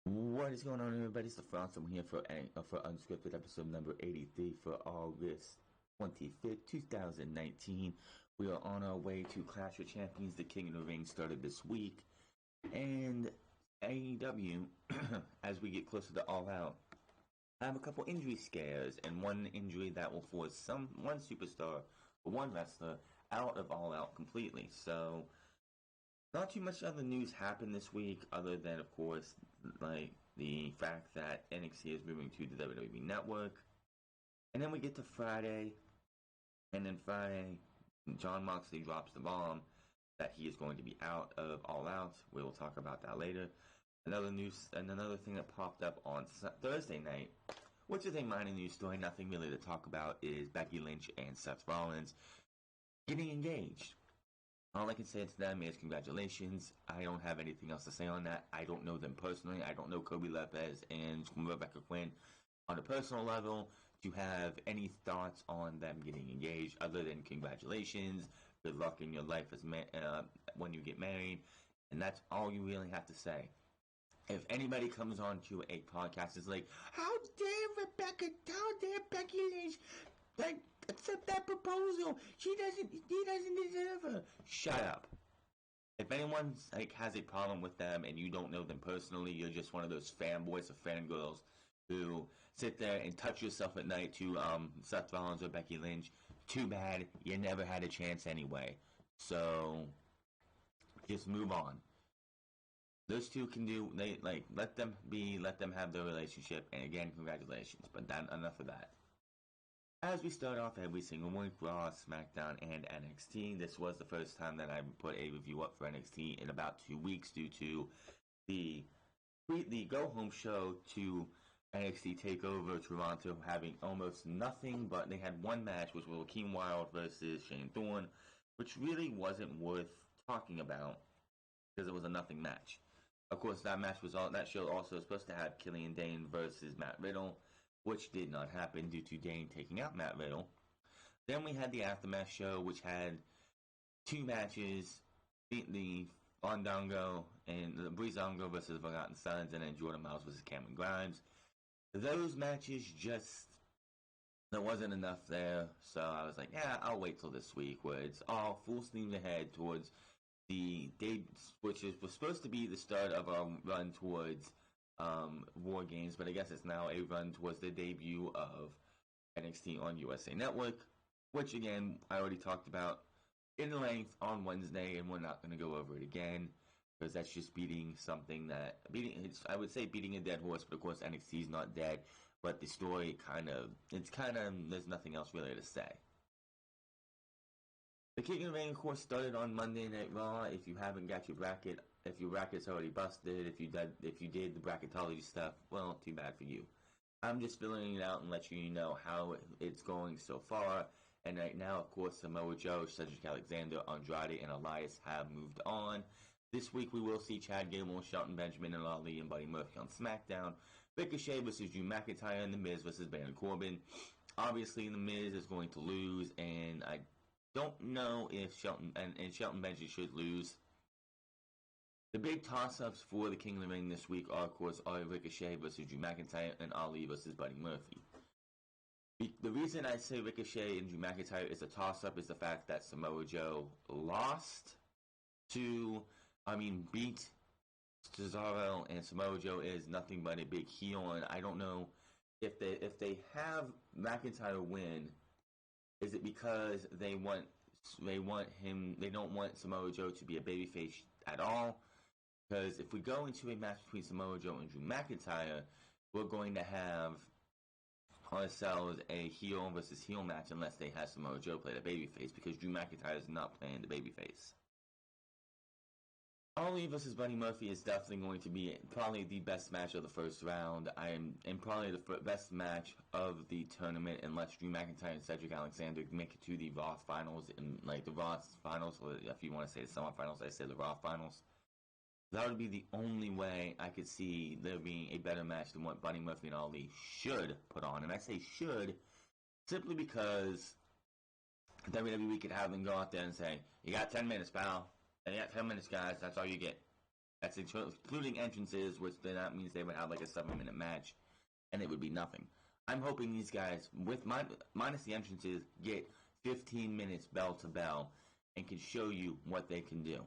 What is going on, everybody? It's the France. I'm here for Unscripted episode number 83 for August 25th, 2019. We are on our way to Clash of Champions. The King of the Ring started this week. And AEW, as we get closer to All Out, I have a couple injury scares and one injury that will force one superstar or one wrestler out of All Out completely. So not too much other news happened this week, other than, of course, like the fact that NXT is moving to the WWE Network. And then we get to Friday, and then Friday, Jon Moxley drops the bomb that he is going to be out of All Out. We will talk about that later. Another thing that popped up on Thursday night, which is a minor news story, nothing really to talk about, is Becky Lynch and Seth Rollins getting engaged. All I can say to them is congratulations. I don't have anything else to say on that. I don't know them personally. I don't know Kobe Lopez and Rebecca Quinn on a personal level to have any thoughts on them getting engaged other than congratulations. Good luck in your life as when you get married. And that's all you really have to say. If anybody comes on to a podcast, it's like, how dare Becky Lynch accept that proposal? He doesn't deserve her. Shut up. If anyone has a problem with them and you don't know them personally, you're just one of those fanboys or fangirls who sit there and touch yourself at night to Seth Rollins or Becky Lynch. Too bad. You never had a chance anyway. So just move on. Those two can do, let them have their relationship, and again, congratulations. But enough of that. As we start off every single week, Raw, SmackDown, and NXT. This was the first time that I put a review up for NXT in about 2 weeks due to the go-home show to NXT TakeOver Toronto having almost nothing, but they had one match, which was Joaquin Wilde versus Shane Thorne, which really wasn't worth talking about because it was a nothing match. Of course, that show also was supposed to have Killian Dane versus Matt Riddle, which did not happen due to Dane taking out Matt Riddle. Then we had the Aftermath show, which had two matches, the Fandango and the Breezango versus Forgotten Sons, and then Jordan Miles versus Cameron Grimes. Those matches there wasn't enough there, so I was like, yeah, I'll wait till this week, where it's all full steam ahead towards the day, which was supposed to be the start of our run towards War Games, but I guess it's now a run towards the debut of NXT on USA Network, which again I already talked about in length on Wednesday, and we're not going to go over it again because that's just beating I would say beating a dead horse, but of course NXT is not dead, but the story there's nothing else really to say. The King of the Ring, of course, started on Monday Night Raw. If you haven't got your bracket, if your bracket's already busted, if you did the bracketology stuff, well, too bad for you. I'm just filling it out and letting you know how it's going so far. And right now, of course, Samoa Joe, Cedric Alexander, Andrade, and Elias have moved on. This week, we will see Chad Gable, Shelton Benjamin, and Ali and Buddy Murphy on SmackDown. Ricochet versus Drew McIntyre, and The Miz versus Baron Corbin. Obviously, The Miz is going to lose, and I don't know if Shelton Benjamin should lose. The big toss-ups for the King of the Ring this week are, of course, Ricochet versus Drew McIntyre and Ali versus Buddy Murphy. The reason I say Ricochet and Drew McIntyre is a toss-up is the fact that Samoa Joe beat Cesaro, and Samoa Joe is nothing but a big heel, and I don't know if they have McIntyre win. Is it because they don't want Samoa Joe to be a babyface at all? Because if we go into a match between Samoa Joe and Drew McIntyre, we're going to have ourselves a heel versus heel match unless they have Samoa Joe play the babyface, because Drew McIntyre is not playing the babyface. Ali versus Buddy Murphy is definitely going to be probably the best match of the first round. And probably the best match of the tournament, unless Drew McIntyre and Cedric Alexander make it to the Raw finals, and the Raw finals, or if you want to say the semifinals, I say the Raw finals. That would be the only way I could see there being a better match than what Buddy Murphy and Ali should put on. And I say should simply because WWE could have them go out there and say, you got 10 minutes, pal. You got 10 minutes, guys. That's all you get. That's including entrances, which then that means they would have like a 7-minute match, and it would be nothing. I'm hoping these guys, with minus the entrances, get 15 minutes bell to bell and can show you what they can do.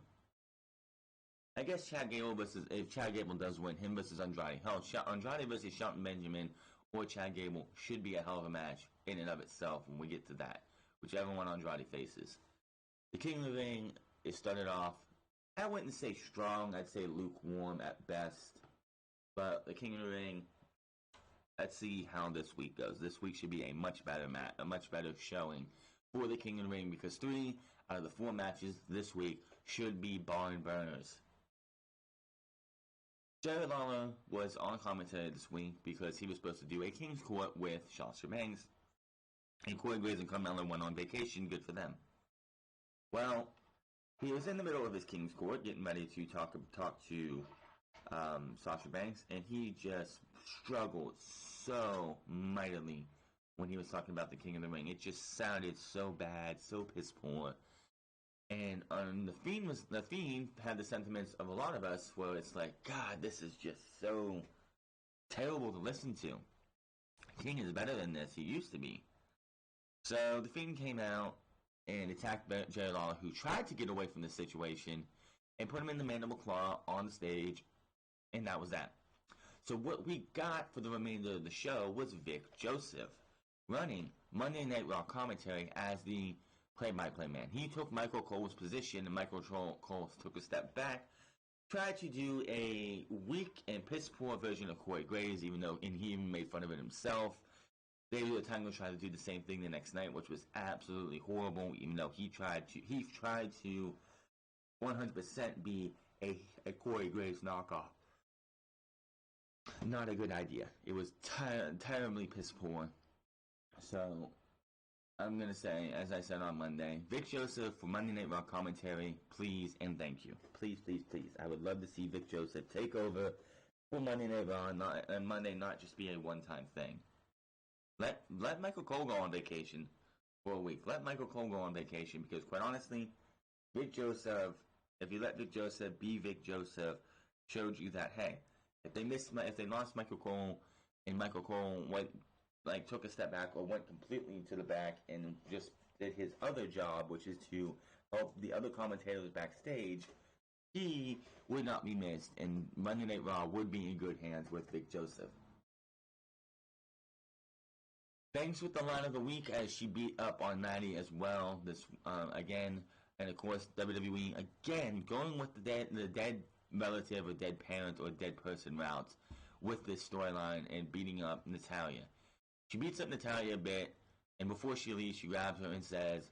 I guess Chad Gable if Chad Gable does win, him versus Andrade. Hell, Andrade versus Shelton Benjamin or Chad Gable should be a hell of a match in and of itself when we get to that. Whichever one Andrade faces. The King of the Ring is started off, I wouldn't say strong, I'd say lukewarm at best. But the King of the Ring, let's see how this week goes. This week should be a much better match, a much better showing for the King of the Ring, because 3 out of the 4 matches this week should be barn burners. Jerry Lawler was on commentary this week because he was supposed to do a King's Court with Sasha Banks, and Corey Graves and Carmella went on vacation. Good for them. Well, he was in the middle of his King's Court, getting ready to talk to Sasha Banks, and he just struggled so mightily when he was talking about the King of the Ring. It just sounded so bad, so piss poor. And the Fiend had the sentiments of a lot of us, where it's like, God, this is just so terrible to listen to. King is better than this. He used to be. So the Fiend came out and attacked Jerry Lawler, who tried to get away from the situation, and put him in the mandible claw on the stage, and that was that. So what we got for the remainder of the show was Vic Joseph running Monday Night Raw commentary as the play-by-play man. He took Michael Cole's position, and Michael Cole took a step back, tried to do a weak and piss-poor version of Corey Graves, and he even made fun of it himself. David Otunga tried to do the same thing the next night, which was absolutely horrible, even though he tried to 100% be a Corey Graves knockoff. Not a good idea. It was terribly piss-poor. So I'm going to say, as I said on Monday, Vic Joseph for Monday Night Raw commentary, please and thank you. Please, please, please. I would love to see Vic Joseph take over for Monday Night Raw, and Monday not just be a one-time thing. Let Michael Cole go on vacation for a week. Let Michael Cole go on vacation, because quite honestly, Vic Joseph, if you let Vic Joseph be Vic Joseph, showed you that, hey, if they lost Michael Cole, and Michael Cole took a step back or went completely to the back and just did his other job, which is to help the other commentators backstage, he would not be missed, and Monday Night Raw would be in good hands with Vic Joseph. Thanks with the line of the week, as she beat up on Maddie as well this again, and of course WWE again going with the dead relative or dead parent or dead person routes with this storyline and beating up Natalya. She beats up Natalya a bit, and before she leaves, she grabs her and says,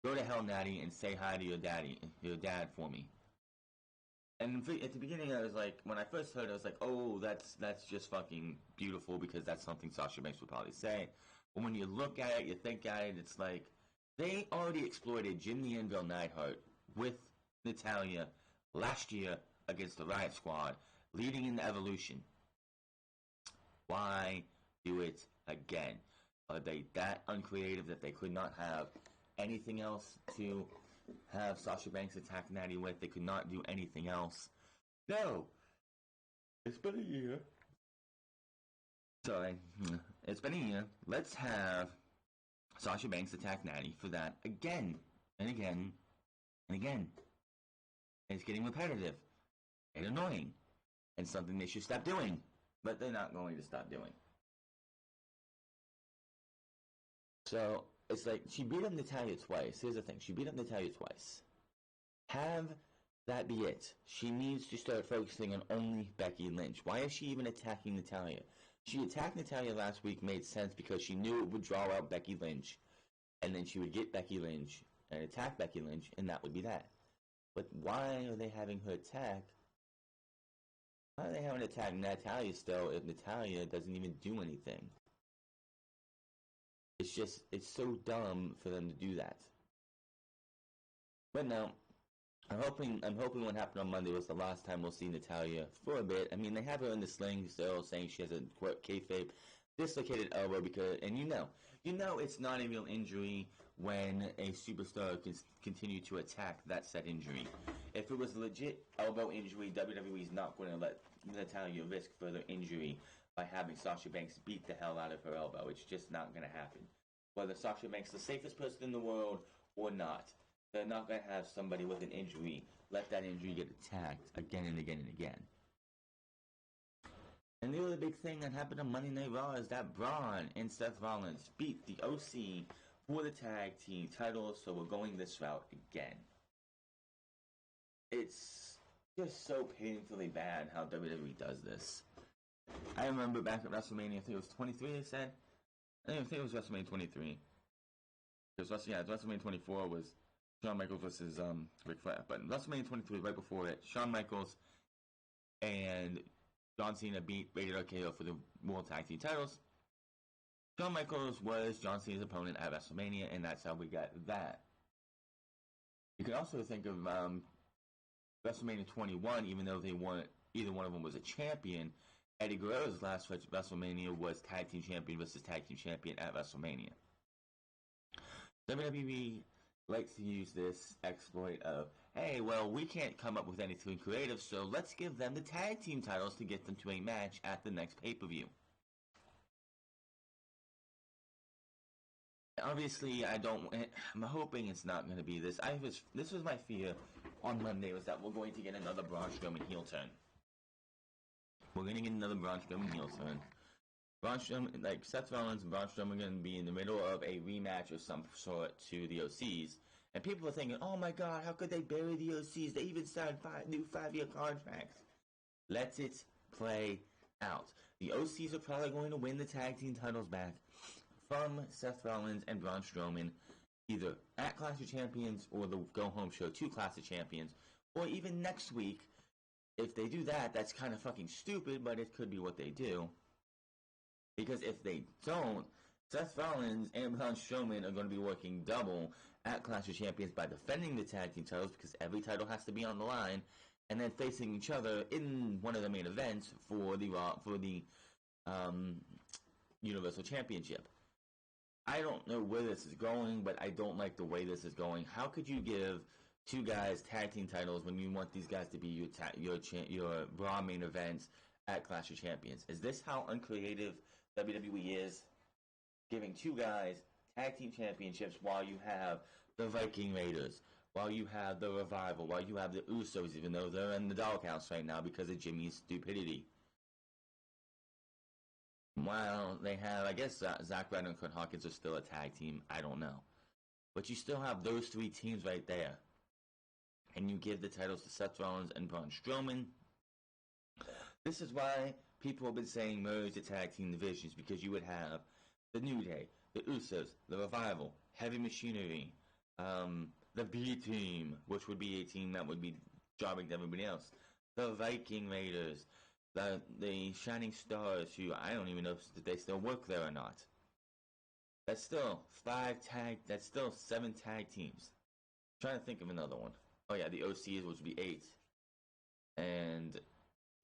"Go to hell, Natty, and say hi to your dad for me." And at the beginning, I was like, when I first heard it, I was like, oh, that's just fucking beautiful, because that's something Sasha Banks would probably say. But when you look at it, you think at it, it's like, they already exploited Jimmy Anvil Neidhart with Natalya last year against the Riot Squad, leading into Evolution. Why do it again? Are they that uncreative that they could not have anything else to have Sasha Banks attack Natty with? They could not do anything else. No! It's been a year. Sorry. It's been a year. Let's have Sasha Banks attack Natty for that again and again and again. And it's getting repetitive and annoying, and something they should stop doing, but they're not going to stop doing. So it's like, she beat up Natalya twice. Here's the thing, she beat up Natalya twice. Have that be it. She needs to start focusing on only Becky Lynch. Why is she even attacking Natalya? She attacked Natalya last week, made sense, because she knew it would draw out Becky Lynch, and then she would get Becky Lynch and attack Becky Lynch, and that would be that. But why are they having her attack? Why are they having her attack Natalya still if Natalya doesn't even do anything? It's so dumb for them to do that. But no, I'm hoping what happened on Monday was the last time we'll see Natalya for a bit. I mean, they have her in the sling still, saying she has a kayfabe dislocated elbow, because, and you know it's not a real injury when a superstar can continue to attack that said injury. If it was a legit elbow injury, WWE is not going to let Natalya risk further injury by having Sasha Banks beat the hell out of her elbow. It's just not going to happen. Whether Sasha Banks is the safest person in the world or not, they're not going to have somebody with an injury let that injury get attacked again and again and again. And the other big thing that happened on Monday Night Raw is that Braun and Seth Rollins beat the OC for the tag team titles, so we're going this route again. It's just so painfully bad how WWE does this. I remember back at WrestleMania, I think it was 23, they said? I think it was WrestleMania 23. WrestleMania 24 was Shawn Michaels versus Ric Flair. But WrestleMania 23, right before it, Shawn Michaels and John Cena beat Rated RKO for the World Tag Team titles. Shawn Michaels was John Cena's opponent at WrestleMania, and that's how we got that. You can also think of WrestleMania 21, even though they weren't, either one of them was a champion. Eddie Guerrero's last match at WrestleMania was Tag Team Champion versus Tag Team Champion at WrestleMania. WWE likes to use this exploit of, hey, well, we can't come up with anything creative, so let's give them the tag team titles to get them to a match at the next pay-per-view. Obviously, I'm hoping it's not going to be this. This was my fear on Monday, was that we're going to get another Braun Strowman heel turn. We're going to get another Braun Strowman heel turn. Braun Strowman, like Seth Rollins and Braun Strowman are going to be in the middle of a rematch of some sort to the OCs. And people are thinking, oh my god, how could they bury the OCs? They even signed new 5-year contracts. Let it play out. The OCs are probably going to win the tag team titles back from Seth Rollins and Braun Strowman, either at Clash of Champions or the Go Home Show to Clash of Champions, or even next week. If they do that, that's kind of fucking stupid, but it could be what they do. Because if they don't, Seth Rollins and Braun Strowman are going to be working double at Clash of Champions by defending the tag team titles, because every title has to be on the line, and then facing each other in one of the main events for the Universal Championship. I don't know where this is going, but I don't like the way this is going. How could you give two guys tag team titles when you want these guys to be your Raw main events at Clash of Champions? Is this how uncreative WWE is? Giving two guys tag team championships while you have the Viking Raiders, while you have the Revival, while you have the Usos, even though they're in the doghouse right now because of Jimmy's stupidity. While they have, I guess, Zack Ryder and Kurt Hawkins are still a tag team. I don't know. But you still have those three teams right there. And you give the titles to Seth Rollins and Braun Strowman. This is why people have been saying merge the tag team divisions, because you would have the New Day, the Usos, the Revival, Heavy Machinery, the B Team, which would be a team that would be jobbing to everybody else, the Viking Raiders, the Shining Stars, who I don't even know if they still work there or not. That's still 7 tag teams. I'm trying to think of another one. Oh yeah, the OCs, which would be 8. And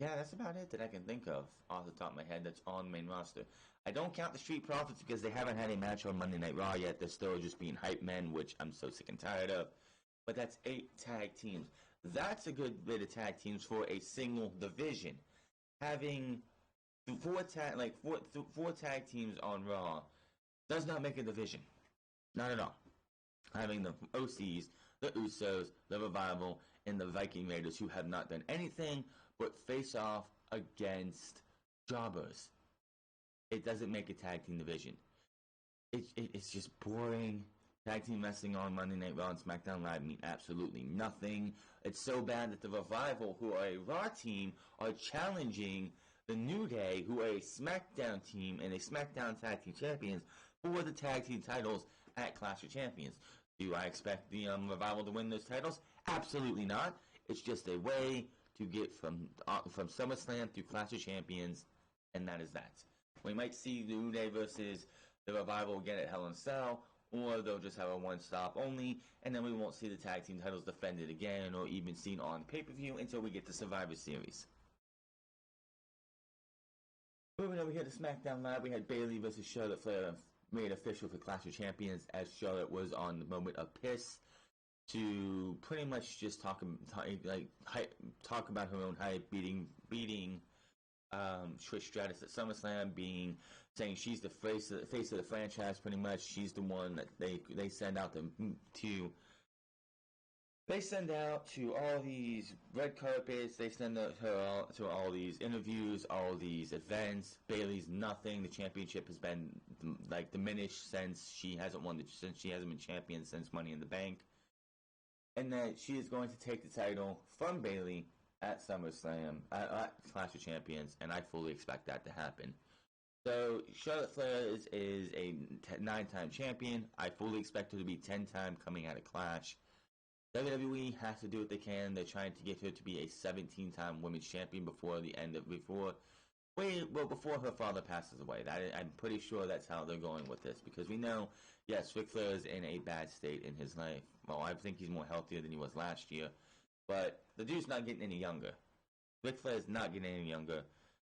yeah, that's about it that I can think of off the top of my head that's on the main roster. I don't count the Street Profits because they haven't had a match on Monday Night Raw yet. They're still just being hype men, which I'm so sick and tired of. But that's 8 tag teams. That's a good bit of tag teams for a single division. Having 4 tag teams on Raw does not make a division. Not at all. Having the OCs, the Usos, the Revival, and the Viking Raiders, who have not done anything but face off against jobbers. It doesn't make a tag team division. It's just boring. Tag team wrestling on Monday Night Raw and SmackDown Live mean absolutely nothing. It's so bad that the Revival, who are a Raw team, are challenging the New Day, who are a SmackDown team and a SmackDown Tag Team Champions, for the tag team titles at Clash of Champions. Do I expect the Revival to win those titles? Absolutely not. It's just a way to get from SummerSlam to Clash of Champions, and that is that. We might see the New Day versus the Revival again at Hell in a Cell, or they'll just have a one-stop only, and then we won't see the tag team titles defended again or even seen on pay-per-view until we get the Survivor Series. Moving over here to SmackDown Live, we had Bayley versus Charlotte Flair made official for Clash of Champions, as Charlotte was on the moment of piss to pretty much just talk about her own hype, beating Trish Stratus at SummerSlam, saying she's the face of the franchise. Pretty much, she's the one that they send out to. They send out to all these red carpets. They send her to all these interviews, all these events. Bayley's nothing. The championship has been diminished since she hasn't been champion since Money in the Bank, and that she is going to take the title from Bayley at SummerSlam, at Clash of Champions, and I fully expect that to happen. So Charlotte Flair is a 9-time champion. I fully expect her to be 10-time coming out of Clash. WWE has to do what they can. They're trying to get her to be a 17-time women's champion before her father passes away. I'm pretty sure that's how they're going with this, because we know, yes, Ric Flair is in a bad state in his life. Well, I think he's more healthier than he was last year, but the dude's not getting any younger. Ric Flair is not getting any younger,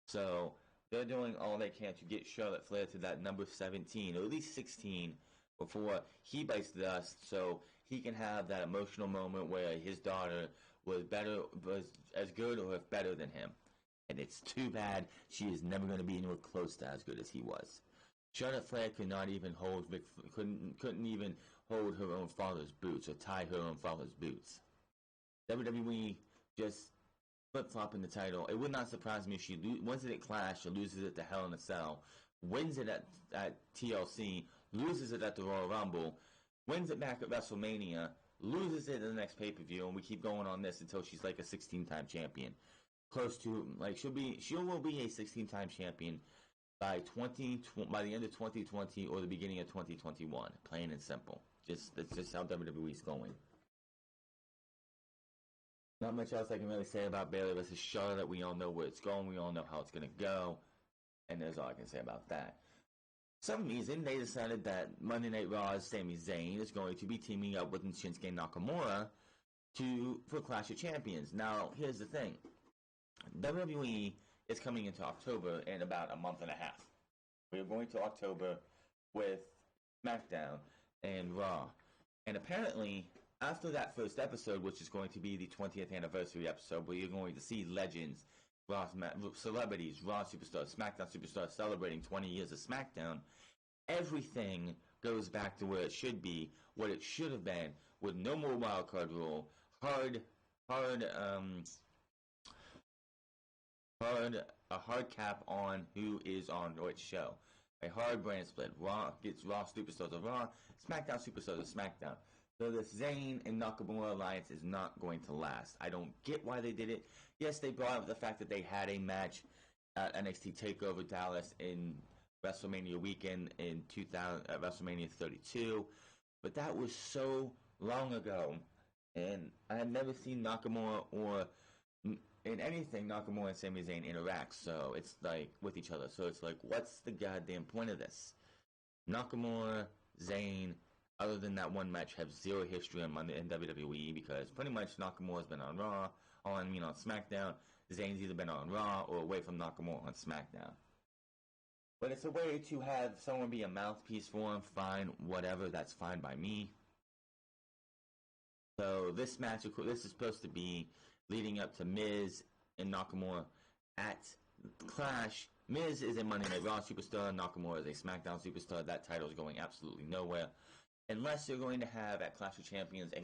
so they're doing all they can to get Charlotte Flair to that number 17, or at least 16, before he bites the dust, so he can have that emotional moment where his daughter was as good or if better than him. And it's too bad she is never going to be anywhere close to as good as he was. Charlotte Flair couldn't even hold her own father's boots or tie her own father's boots. WWE just flip-flopping the title. It would not surprise me if she wins it at Clash or loses it to Hell in a Cell, wins it at TLC, loses it at the Royal Rumble, wins it back at WrestleMania, loses it in the next pay-per-view, and we keep going on this until she's like a 16-time champion. Close to, she will be a 16-time champion by the end of 2020 or the beginning of 2021. Plain and simple. That's just how WWE's going. Not much else I can really say about Bayley versus Charlotte. We all know where it's going. We all know how it's going to go. And there's all I can say about that. Some reason they decided that Monday Night Raw's Sami Zayn is going to be teaming up with Shinsuke Nakamura for Clash of Champions. Now, here's the thing. WWE is coming into October in about a month and a half. We're going to October with SmackDown and Raw. And apparently, after that first episode, which is going to be the 20th anniversary episode, where you're going to see legends, celebrities, Raw superstars, SmackDown superstars celebrating 20 years of SmackDown, everything goes back to where it should be, what it should have been, with no more wildcard rule, a hard cap on who is on which show. A hard brand split. Raw gets Raw superstars of Raw, SmackDown superstars of SmackDown. So this Zayn and Nakamura alliance is not going to last. I don't get why they did it. Yes, they brought up the fact that they had a match at NXT TakeOver Dallas in WrestleMania weekend at WrestleMania 32, but that was so long ago, and I had never seen Nakamura or in anything Nakamura and Sami Zayn interact. So it's like with each other. So it's like, what's the goddamn point of this? Nakamura, Zayn, other than that one match, have zero history in WWE, because pretty much Nakamura's been on Raw, on SmackDown. Zayn's either been on Raw or away from Nakamura on SmackDown. But it's a way to have someone be a mouthpiece for him. Fine, whatever, that's fine by me. So this match, this is supposed to be leading up to Miz and Nakamura at Clash. Miz is a Monday Night Raw superstar. Nakamura is a SmackDown superstar. That title is going absolutely nowhere. Unless you're going to have at Clash of Champions a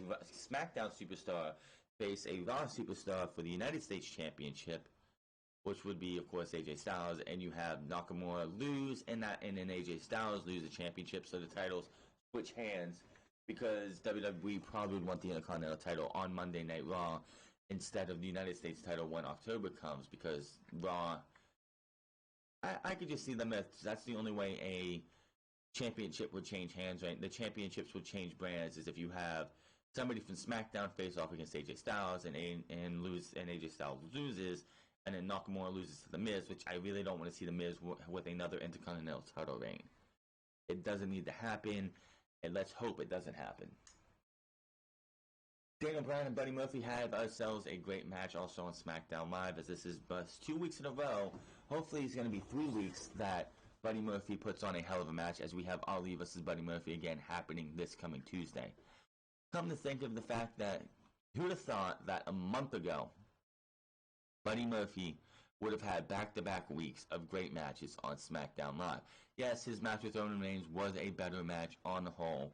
SmackDown superstar face a Raw superstar for the United States Championship, which would be, of course, AJ Styles, and you have Nakamura lose, and then AJ Styles lose the championship, so the titles switch hands, because WWE probably would want the Intercontinental title on Monday Night Raw instead of the United States title when October comes, because Raw, I could just see them as that's the only way a championship would change hands, right? The championships would change brands, is if you have somebody from SmackDown face off against AJ Styles and AJ Styles loses, and then Nakamura loses to The Miz, which I really don't want to see The Miz with another Intercontinental title reign. It doesn't need to happen, and let's hope it doesn't happen. Daniel Bryan and Buddy Murphy had ourselves a great match also on SmackDown Live, as this is 2 weeks in a row. Hopefully it's going to be 3 weeks that Buddy Murphy puts on a hell of a match, as we have Ali versus Buddy Murphy again happening this coming Tuesday. Come to think of the fact that, who would have thought that a month ago, Buddy Murphy would have had back-to-back weeks of great matches on SmackDown Live. Yes, his match with Roman Reigns was a better match on the whole,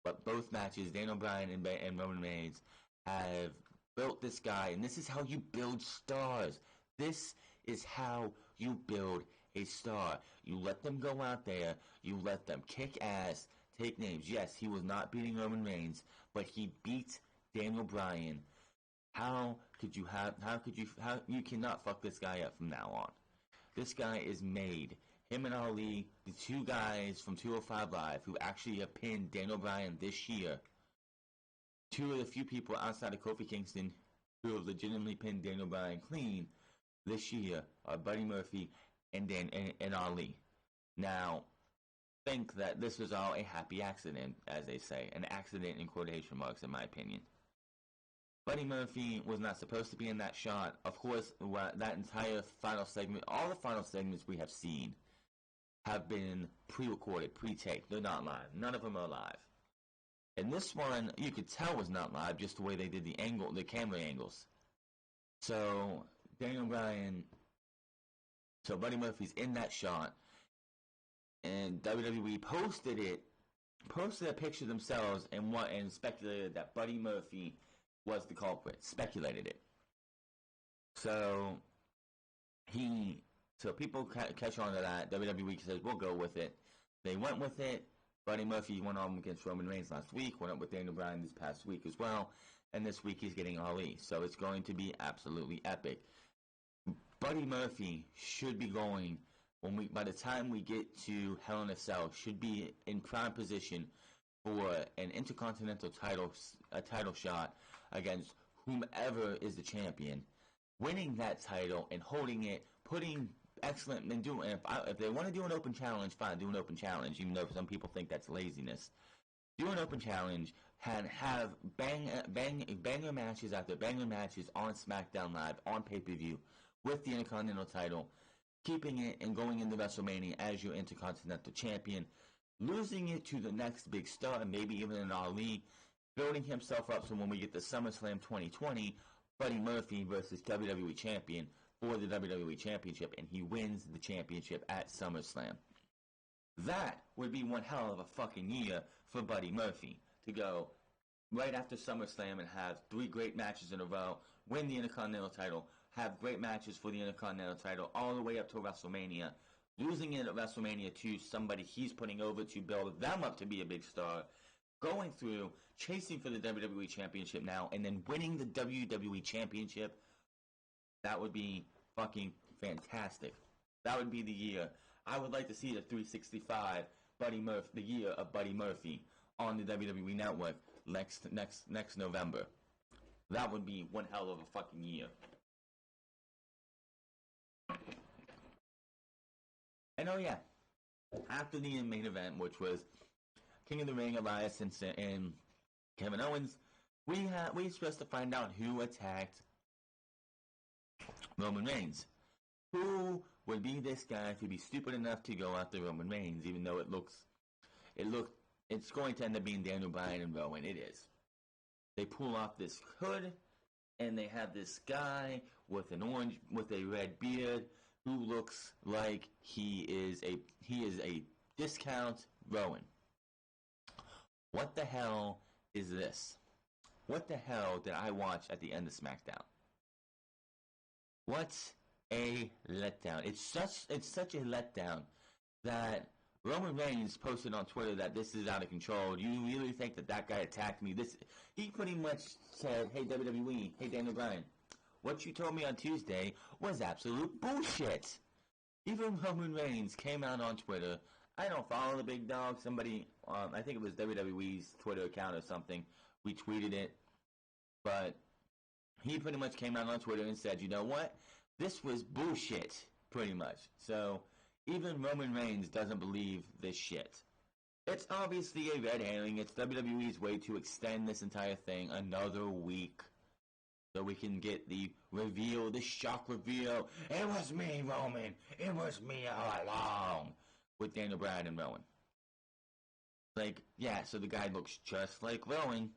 but both matches, Daniel Bryan and Roman Reigns, have built this guy, and this is how you build stars. This is how you build a star. You let them go out there, you let them kick ass, take names. Yes, he was not beating Roman Reigns, but he beat Daniel Bryan. You cannot fuck this guy up from now on. This guy is made. Him and Ali, the two guys from 205 Live who actually have pinned Daniel Bryan this year. Two of the few people outside of Kofi Kingston who have legitimately pinned Daniel Bryan clean this year are Buddy Murphy and Ali. Now, think that this was all a happy accident, as they say. An accident in quotation marks, in my opinion. Buddy Murphy was not supposed to be in that shot. Of course, that entire final segment, all the final segments we have seen, have been pre-recorded, pre-taped. They're not live. None of them are live. And this one, you could tell was not live, just the way they did the camera angles. So, Buddy Murphy's in that shot, and WWE posted a picture themselves and speculated that Buddy Murphy was the culprit. Speculated it. So people catch on to that. WWE says, we'll go with it. They went with it. Buddy Murphy went on against Roman Reigns last week, went up with Daniel Bryan this past week as well, and this week he's getting Ali. So it's going to be absolutely epic. Buddy Murphy should be going, by the time we get to Hell in a Cell, should be in prime position for an Intercontinental title shot against whomever is the champion, winning that title and holding it, putting excellent, and doing. If they want to do an open challenge, fine, do an open challenge. Even though some people think that's laziness, do an open challenge and have banger matches after banger matches on SmackDown Live on pay-per-view with the Intercontinental title, keeping it and going into WrestleMania as your Intercontinental champion, losing it to the next big star, maybe even an Ali, building himself up so when we get to SummerSlam 2020, Buddy Murphy versus WWE Champion for the WWE Championship, and he wins the championship at SummerSlam. That would be one hell of a fucking year for Buddy Murphy, to go right after SummerSlam and have 3 great matches in a row, win the Intercontinental title, have great matches for the Intercontinental title all the way up to WrestleMania, losing it at WrestleMania to somebody he's putting over to build them up to be a big star, going through, chasing for the WWE Championship now, and then winning the WWE Championship. That would be fucking fantastic. That would be the year. I would like to see the 365 the year of Buddy Murphy on the WWE Network next November. That would be one hell of a fucking year. And oh yeah, after the main event, which was King of the Ring, Elias and Kevin Owens, we were supposed to find out who attacked Roman Reigns. Who would be this guy to be stupid enough to go after Roman Reigns, even though it's going to end up being Daniel Bryan and Rowan. It is. They pull off this hood, and they have this guy with a red beard who looks like he is a discount Rowan. What the hell is this? What the hell did I watch at the end of SmackDown? What a letdown. It's such a letdown that Roman Reigns posted on Twitter that this is out of control. Do you really think that guy attacked me? He pretty much said, hey WWE, hey Daniel Bryan, what you told me on Tuesday was absolute bullshit. Even Roman Reigns came out on Twitter. I don't follow the big dog. Somebody, I think it was WWE's Twitter account or something, retweeted it. But he pretty much came out on Twitter and said, you know what? This was bullshit, pretty much. So, even Roman Reigns doesn't believe this shit. It's obviously a red herring. It's WWE's way to extend this entire thing another week. So we can get the reveal, the shock reveal. It was me, Roman. It was me all along. with Daniel Bryan and Rowan. Like, yeah, so the guy looks just like Rowan.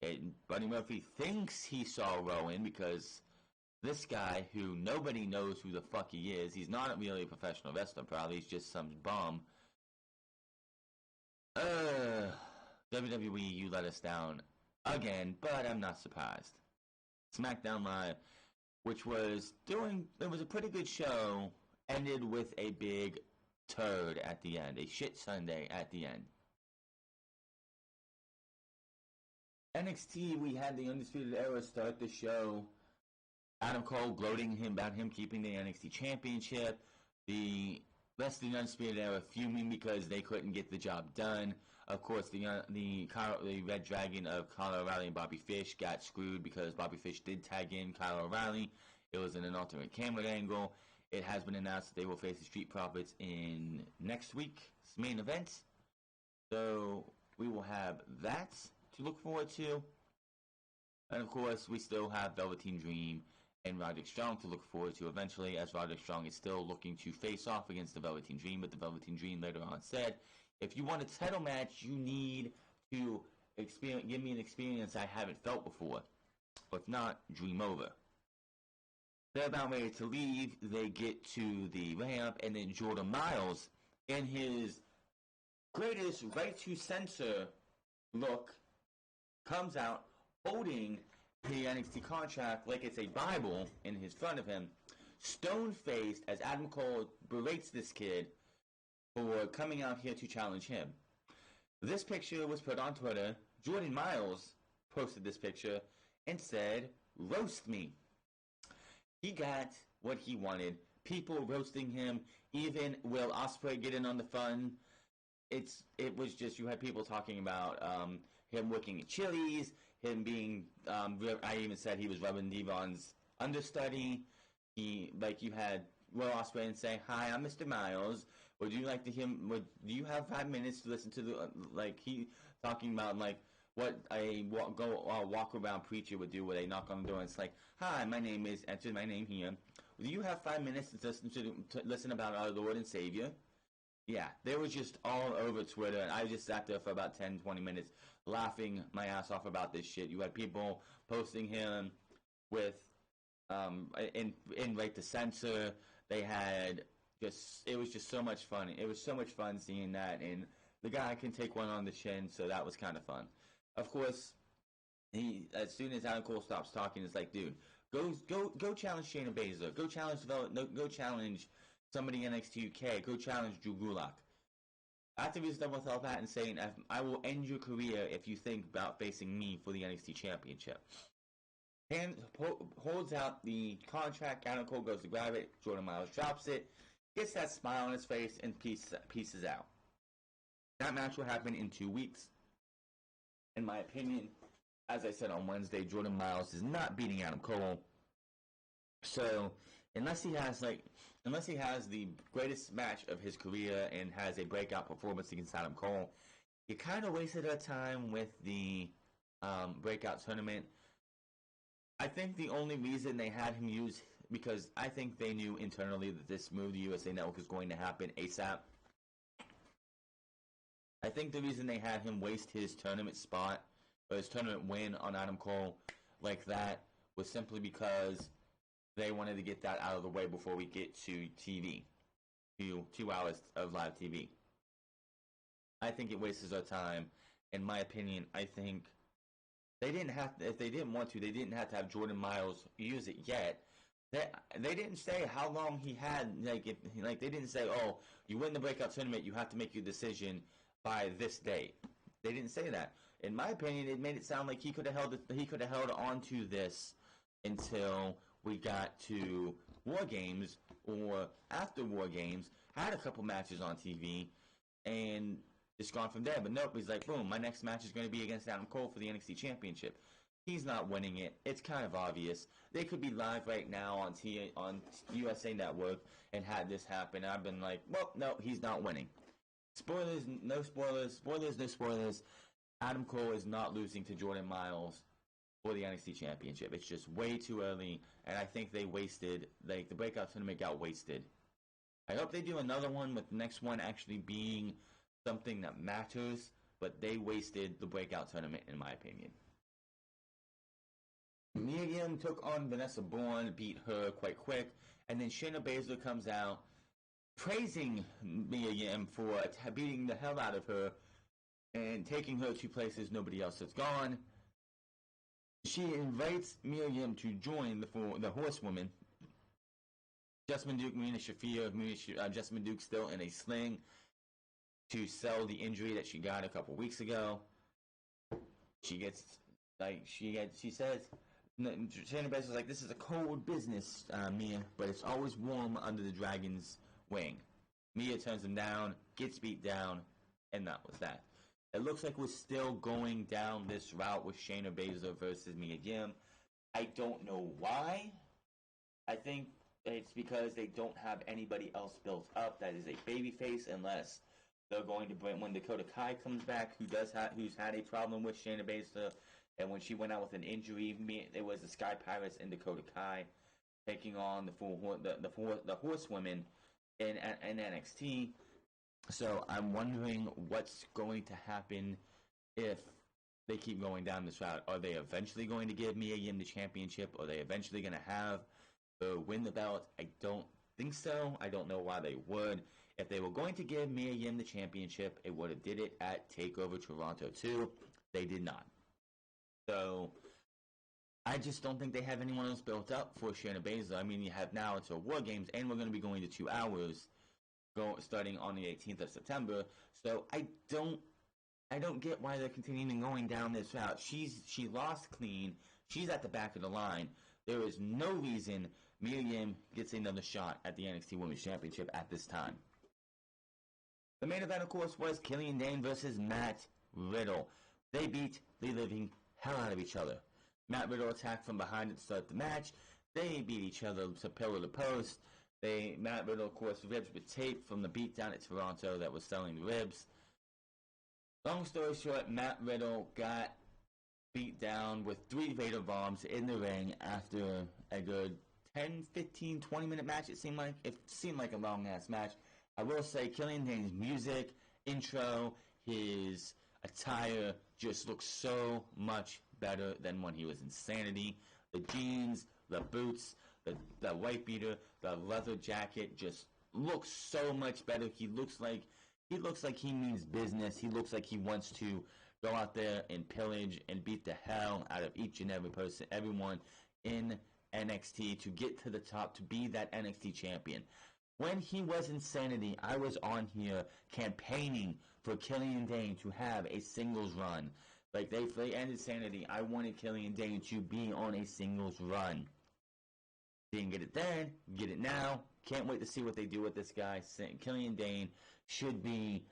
And Buddy Murphy thinks he saw Rowan because this guy, who nobody knows who the fuck he is, he's not really a professional wrestler, probably. He's just some bum. WWE, you let us down again, but I'm not surprised. SmackDown Live, which was it was a pretty good show, ended with a big turd at the end, a shit Sunday at the end. NXT, we had the Undisputed Era start the show. Adam Cole gloating about him keeping the NXT Championship. The rest of the Undisputed Era fuming because they couldn't get the job done. Of course, the Red Dragon of Kyle O'Reilly and Bobby Fish got screwed because Bobby Fish did tag in Kyle O'Reilly. It was in an alternate camera angle. It has been announced that they will face the Street Profits in next week's main event. So we will have that to look forward to. And of course, we still have Velveteen Dream and Roderick Strong to look forward to eventually, as Roderick Strong is still looking to face off against the Velveteen Dream, but the Velveteen Dream later on said, if you want a title match, you need to give me an experience I haven't felt before. If not, dream over. They're about ready to leave. They get to the ramp, and then Jordan Miles, in his greatest right to censor look, comes out holding the NXT contract like it's a Bible in his front of him, stone-faced as Adam Cole berates this kid for coming out here to challenge him. This picture was put on Twitter. Jordan Miles posted this picture and said, "Roast me." He got what he wanted. People roasting him. Even Will Ospreay getting on the fun. It was just, you had people talking about him working at Chili's, him being, I even said he was Robin Devon's understudy. You had Will Ospreay say, "Hi, I'm Mr. Miles. Would you like to hear, do you have 5 minutes to listen to the," he talking about, what a walk around preacher would do, where they knock on the door and it's like, "Hi, my name is," enter my name here. "Do you have 5 minutes to listen about our Lord and Savior?" Yeah, they were just all over Twitter, and I just sat there for about 10, 20 minutes laughing my ass off about this shit. You had people posting him with, in right to censor. They had it was just so much fun. It was so much fun seeing that, and the guy can take one on the chin, so that was kind of fun. Of course, as soon as Adam Cole stops talking, it's like, dude, go challenge Shayna Baszler, go challenge somebody in NXT UK, go challenge Drew Gulak. After he's done with all that and saying, "I will end your career if you think about facing me for the NXT Championship." Holds out the contract. Adam Cole goes to grab it. Jordan Miles drops it, gets that smile on his face, and pieces out. That match will happen in 2 weeks. In my opinion, as I said on Wednesday, Jordan Miles is not beating Adam Cole. So unless he has the greatest match of his career and has a breakout performance against Adam Cole, you kind of wasted our time with the breakout tournament. I think the only reason they had him use, because I think they knew internally that this move to USA Network was going to happen ASAP. I think the reason they had him waste his tournament spot, or his tournament win on Adam Cole like that, was simply because they wanted to get that out of the way before we get to TV. 2 hours of live TV. I think it wastes our time. In my opinion, I think they didn't have to, if they didn't want to, they didn't have to have Jordan Miles use it yet. They didn't say how long he had. They didn't say, "Oh, you win the breakout tournament, you have to make your decision by this date." They didn't say that. In my opinion, it made it sound like he could have held on to this until we got to War Games, or after War Games, had a couple matches on TV, and just gone from there. But nope, he's like, boom, my next match is going to be against Adam Cole for the NXT Championship. He's not winning it. It's kind of obvious. They could be live right now on USA Network and had this happen. I've been like, well, no, he's not winning. Spoilers, no spoilers. Spoilers, no spoilers. Adam Cole is not losing to Jordan Miles for the NXT Championship. It's just way too early, and I think they wasted, the breakout tournament got wasted. I hope they do another one with the next one actually being something that matters, but they wasted the breakout tournament in my opinion. Mia Yim took on Vanessa Bourne, beat her quite quick, and then Shayna Baszler comes out praising Mia Yim for beating the hell out of her and taking her to places nobody else has gone. She invites Mia Yim to join the Horsewomen. Jessamine Duke, Marina Shafir, Jessamine Duke still in a sling to sell the injury that she got a couple weeks ago. She says, Shayna Baszler's like, this is a cold business, Mia, but it's always warm under the dragon's wing. Mia turns him down, gets beat down, and that was that. It looks like we're still going down this route with Shayna Baszler versus Mia Yim. I don't know why. I think it's because they don't have anybody else built up that is a babyface, unless they're going to bring, when Dakota Kai comes back, who's had a problem with Shayna Baszler, and when she went out with an injury, it was the Sky Pirates and Dakota Kai taking on the Horsewomen in NXT. So I'm wondering what's going to happen if they keep going down this route. Are they eventually going to give Mia Yim the championship? Are they eventually going to have her win the belt? I don't think so. I don't know why they would. If they were going to give Mia Yim the championship, it would have did it at TakeOver Toronto 2. They did not. So I just don't think they have anyone else built up for Shayna Baszler. I mean, you have now until War Games, and we're going to be going to 2 hours starting on the 18th of September. So I don't get why they're continuing going down this route. She lost clean. She's at the back of the line. There is no reason Mia Yim gets another shot at the NXT Women's Championship at this time. The main event, of course, was Killian Dane versus Matt Riddle. They beat the living hell out of each other. Matt Riddle attacked from behind to start the match. They beat each other to pillar to post. Matt Riddle, of course, ribs with tape from the beatdown at Toronto that was selling the ribs. Long story short, Matt Riddle got beat down with 3 Vader bombs in the ring after a good 10, 15, 20-minute match. It seemed like a long-ass match. I will say, Killian Dane's music, intro, his attire just looks so much better than when he was in Sanity. The jeans, the boots, the white beater, the leather jacket just looks so much better. He looks like he means business. He looks like he wants to go out there and pillage and beat the hell out of each and everyone in NXT to get to the top, to be that NXT champion. When he was in Sanity, I was on here campaigning for Killian Dane to have a singles run. Like, they ended Sanity, I wanted Killian Dane to be on a singles run. Didn't get it then, get it now. Can't wait to see what they do with this guy. Killian Dane should be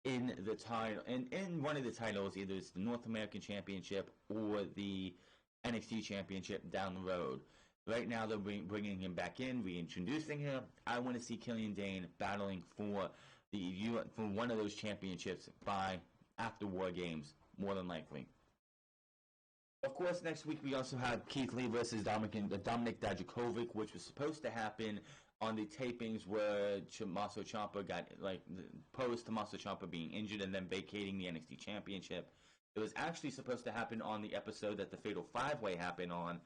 in the title, in one of the titles, either it's the North American Championship or the NXT Championship down the road. Right now, they're bringing him back in, reintroducing him. I want to see Killian Dane battling for one of those championships after War Games, more than likely. Of course, next week we also have Keith Lee versus Dominik Dijakovic, which was supposed to happen on the tapings where Tommaso Ciampa got, post Tommaso Ciampa being injured and then vacating the NXT Championship. It was actually supposed to happen on the episode that the Fatal 5-Way happened on.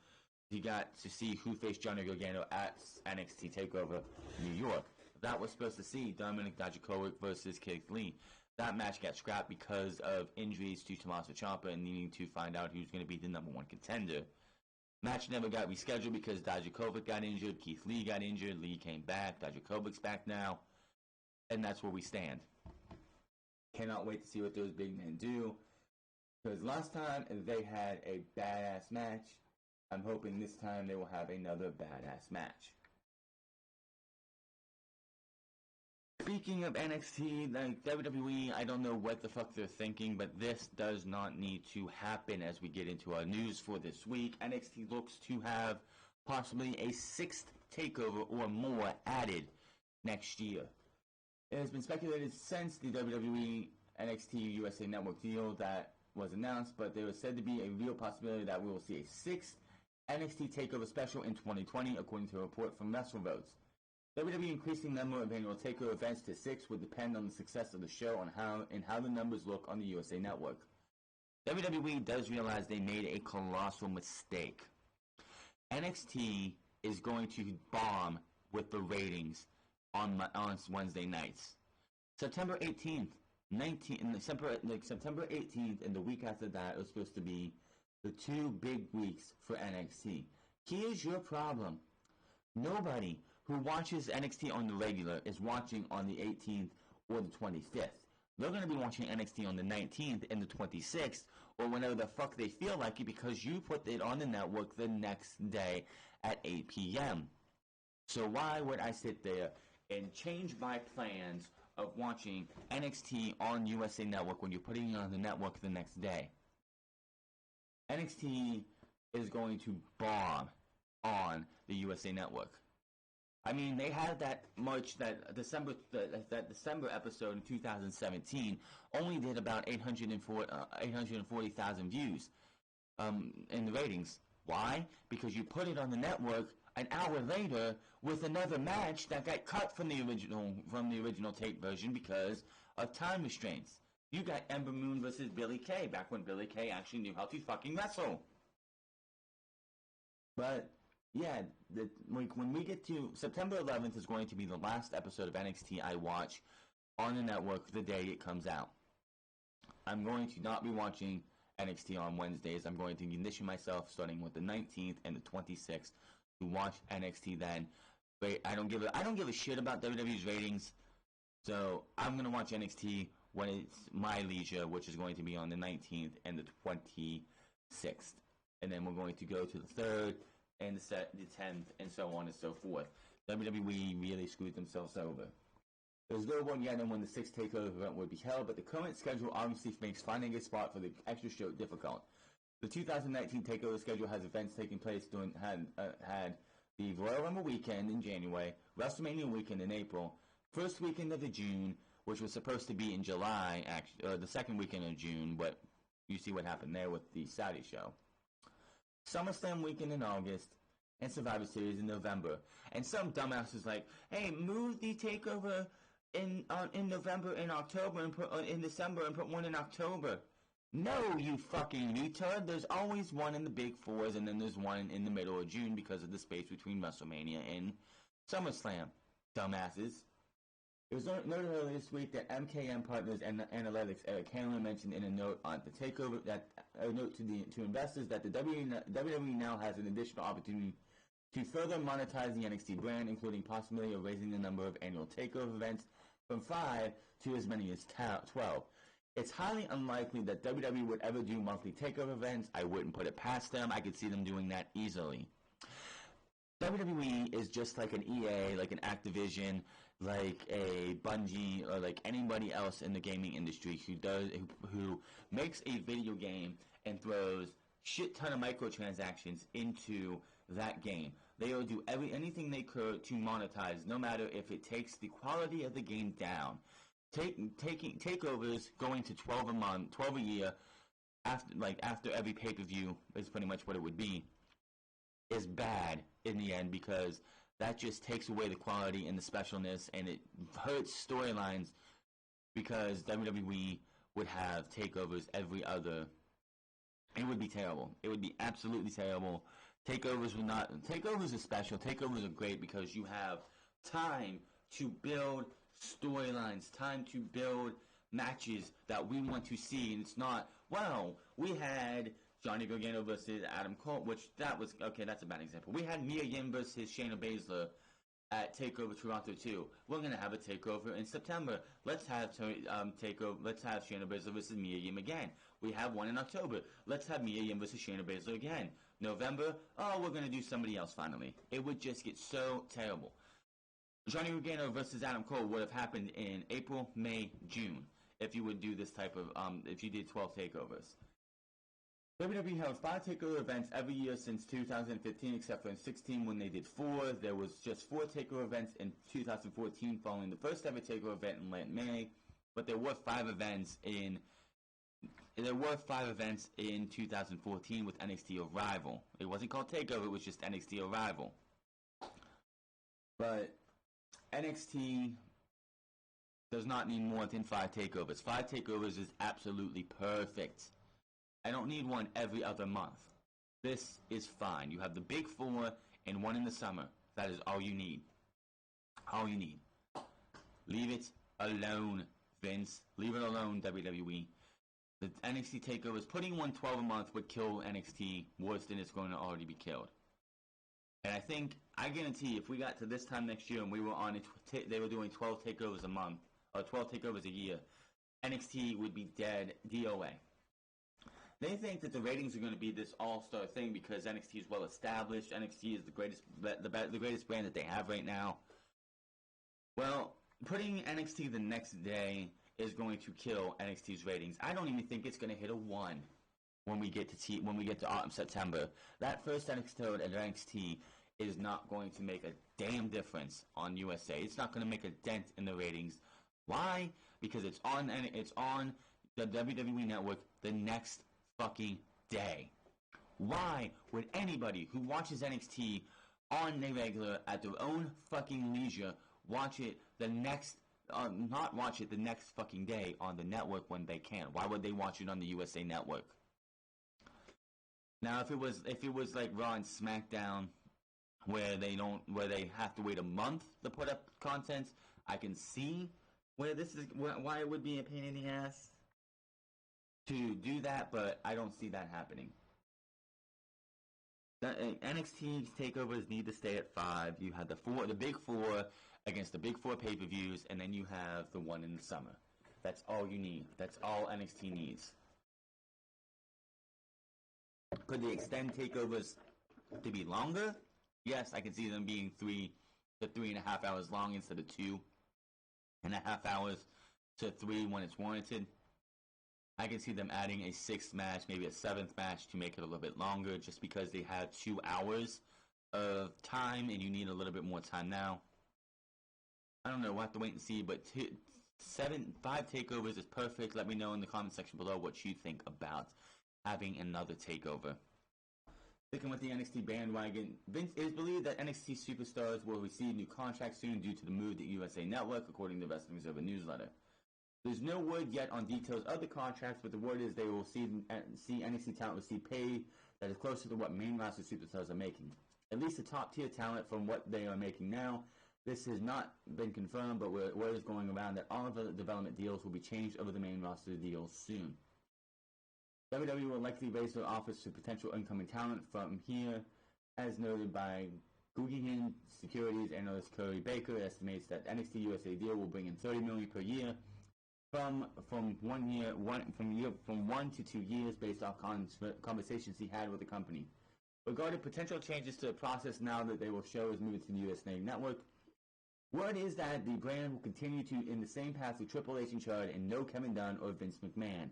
You got to see who faced Johnny Gargano at NXT TakeOver New York. That was supposed to see Dominik Dijakovic versus Keith Lee. That match got scrapped because of injuries to Tommaso Ciampa and needing to find out who's going to be the number 1 contender. Match never got rescheduled because Dijakovic got injured, Keith Lee got injured, Lee came back, Dijakovic's back now, and that's where we stand. Cannot wait to see what those big men do, because last time they had a badass match. I'm hoping this time they will have another badass match. Speaking of NXT, like WWE, I don't know what the fuck they're thinking, but this does not need to happen as we get into our news for this week. NXT looks to have possibly a 6th takeover or more added next year. It has been speculated since the WWE NXT USA Network deal that was announced, but there is said to be a real possibility that we will see a 6th NXT TakeOver special in 2020, according to a report from WrestleVotes. WWE increasing number of annual takeover events to 6 would depend on the success of the show on how the numbers look on the USA Network. WWE does realize they made a colossal mistake. NXT is going to bomb with the ratings on Wednesday nights. September 18th, September 18th, and the week after that was supposed to be the 2 big weeks for NXT. Here's your problem. Nobody who watches NXT on the regular is watching on the 18th or the 25th. They're going to be watching NXT on the 19th and the 26th, or whenever the fuck they feel like it, because you put it on the network the next day at 8 p.m. So why would I sit there and change my plans of watching NXT on USA Network when you're putting it on the network the next day? NXT is going to bomb on the USA Network. I mean, they had that December episode in 2017 only did about 840,000 views in the ratings. Why? Because you put it on the network an hour later with another match that got cut from the original tape version because of time restraints. You got Ember Moon versus Billie Kay back when Billie Kay actually knew how to fucking wrestle. But yeah, when we get to September 11th is going to be the last episode of NXT I watch on the network the day it comes out. I'm going to not be watching NXT on Wednesdays. I'm going to condition myself starting with the 19th and the 26th to watch NXT then. But I don't give a shit about WWE's ratings, so I'm going to watch NXT when it's my leisure, which is going to be on the 19th and the 26th. And then we're going to go to the 3rd and the 10th, and so on and so forth. WWE really screwed themselves over. There's no one yet on when the 6th takeover event would be held, but the current schedule obviously makes finding a spot for the extra show difficult. The 2019 takeover schedule has events taking place had the Royal Rumble weekend in January, WrestleMania weekend in April, first weekend of June, which was supposed to be in July, the second weekend of June, but you see what happened there with the Saudi show. SummerSlam weekend in August, and Survivor Series in November. And some dumbass is like, hey, move the takeover in November and October and put in December and put one in October. No, you fucking retard. There's always one in the big fours, and then there's one in the middle of June because of the space between WrestleMania and SummerSlam. Dumbasses. It was noted earlier this week that MKM Partners and Analytics Eric Hanlon mentioned in a note on the takeover to investors that the WWE now has an additional opportunity to further monetize the NXT brand, including possibility of raising the number of annual takeover events from 5 to as many as 12. It's highly unlikely that WWE would ever do monthly takeover events. I wouldn't put it past them. I could see them doing that easily. WWE is just like an EA, like an Activision, like a Bungie, or like anybody else in the gaming industry who makes a video game and throws shit ton of microtransactions into that game. They will do anything they could to monetize, no matter if it takes the quality of the game down. Takeovers going to 12 a year after every pay-per-view is pretty much what it would be, is bad in the end, because that just takes away the quality and the specialness, and it hurts storylines, because WWE would have takeovers every other. It would be terrible. It would be absolutely terrible. Takeovers are special. Takeovers are great because you have time to build storylines, time to build matches that we want to see, and it's not, well, we had Johnny Gargano versus Adam Cole, that's a bad example. We had Mia Yim versus Shayna Baszler at TakeOver Toronto 2. We're gonna have a takeover in September. Let's have Shayna Baszler versus Mia Yim again. We have one in October. Let's have Mia Yim versus Shayna Baszler again. November, we're gonna do somebody else finally. It would just get so terrible. Johnny Gargano versus Adam Cole would have happened in April, May, June if you would do this type of if you did 12 takeovers. WWE held 5 takeover events every year since 2015, except for in 2016 when they did 4. There was just 4 takeover events in 2014 following the first ever takeover event in late May, but there were 5 events in 2014 with NXT Arrival. It wasn't called Takeover, it was just NXT Arrival. But NXT does not need more than 5 takeovers. 5 takeovers is absolutely perfect. I don't need one every other month. This is fine. You have the big 4 and one in the summer. That is all you need. All you need. Leave it alone, Vince. Leave it alone, WWE. The NXT takeovers, putting 112 a month would kill NXT worse than it's going to already be killed. And I guarantee, if we got to this time next year and we were on it, they were doing 12 takeovers a month, or 12 takeovers a year, NXT would be dead DOA. They think that the ratings are going to be this all-star thing because NXT is well established. NXT is the greatest brand that they have right now. Well, putting NXT the next day is going to kill NXT's ratings. I don't even think it's going to hit a 1 when we get to September. That first episode of NXT is not going to make a damn difference on USA. It's not going to make a dent in the ratings. Why? Because it's on the WWE Network the next fucking day. Why would anybody who watches NXT on the regular at their own fucking leisure watch it not watch it the next fucking day on the network when they can? Why would they watch it on the USA Network? Now, if it was like Raw and SmackDown, where they have to wait a month to put up content, I can see why it would be a pain in the ass to do that, but I don't see that happening. NXT takeovers need to stay at 5. You have the big 4 against the big 4 pay-per-views, and then you have the one in the summer. That's all you need. That's all NXT needs. Could they extend takeovers to be longer? Yes, I can see them being 3 to 3.5 hours long instead of 2.5 hours to 3 when it's warranted. I can see them adding a 6th match, maybe a 7th match to make it a little bit longer, just because they have 2 hours of time and you need a little bit more time now. I don't know, we'll have to wait and see, but 5 takeovers is perfect. Let me know in the comment section below what you think about having another takeover. Sticking with the NXT bandwagon, Vince is believed that NXT superstars will receive new contracts soon due to the move to USA Network, according to the Wrestling Observer newsletter. There's no word yet on details of the contracts, but the word is they will see NXT talent receive pay that is closer to what main roster superstars are making. At least the top tier talent from what they are making now. This has not been confirmed, but word is going around that all of the development deals will be changed over the main roster deals soon. WWE will likely raise their offers to potential incoming talent from here, as noted by Guggenheim Securities analyst Curry Baker estimates that NXT USA deal will bring in $30 million per year from 1 to 2 years based off conversations he had with the company. Regarding potential changes to the process now that they will show is moving to the USA Network, word is that the brand will continue to in the same path with Triple H in charge and no Kevin Dunn or Vince McMahon.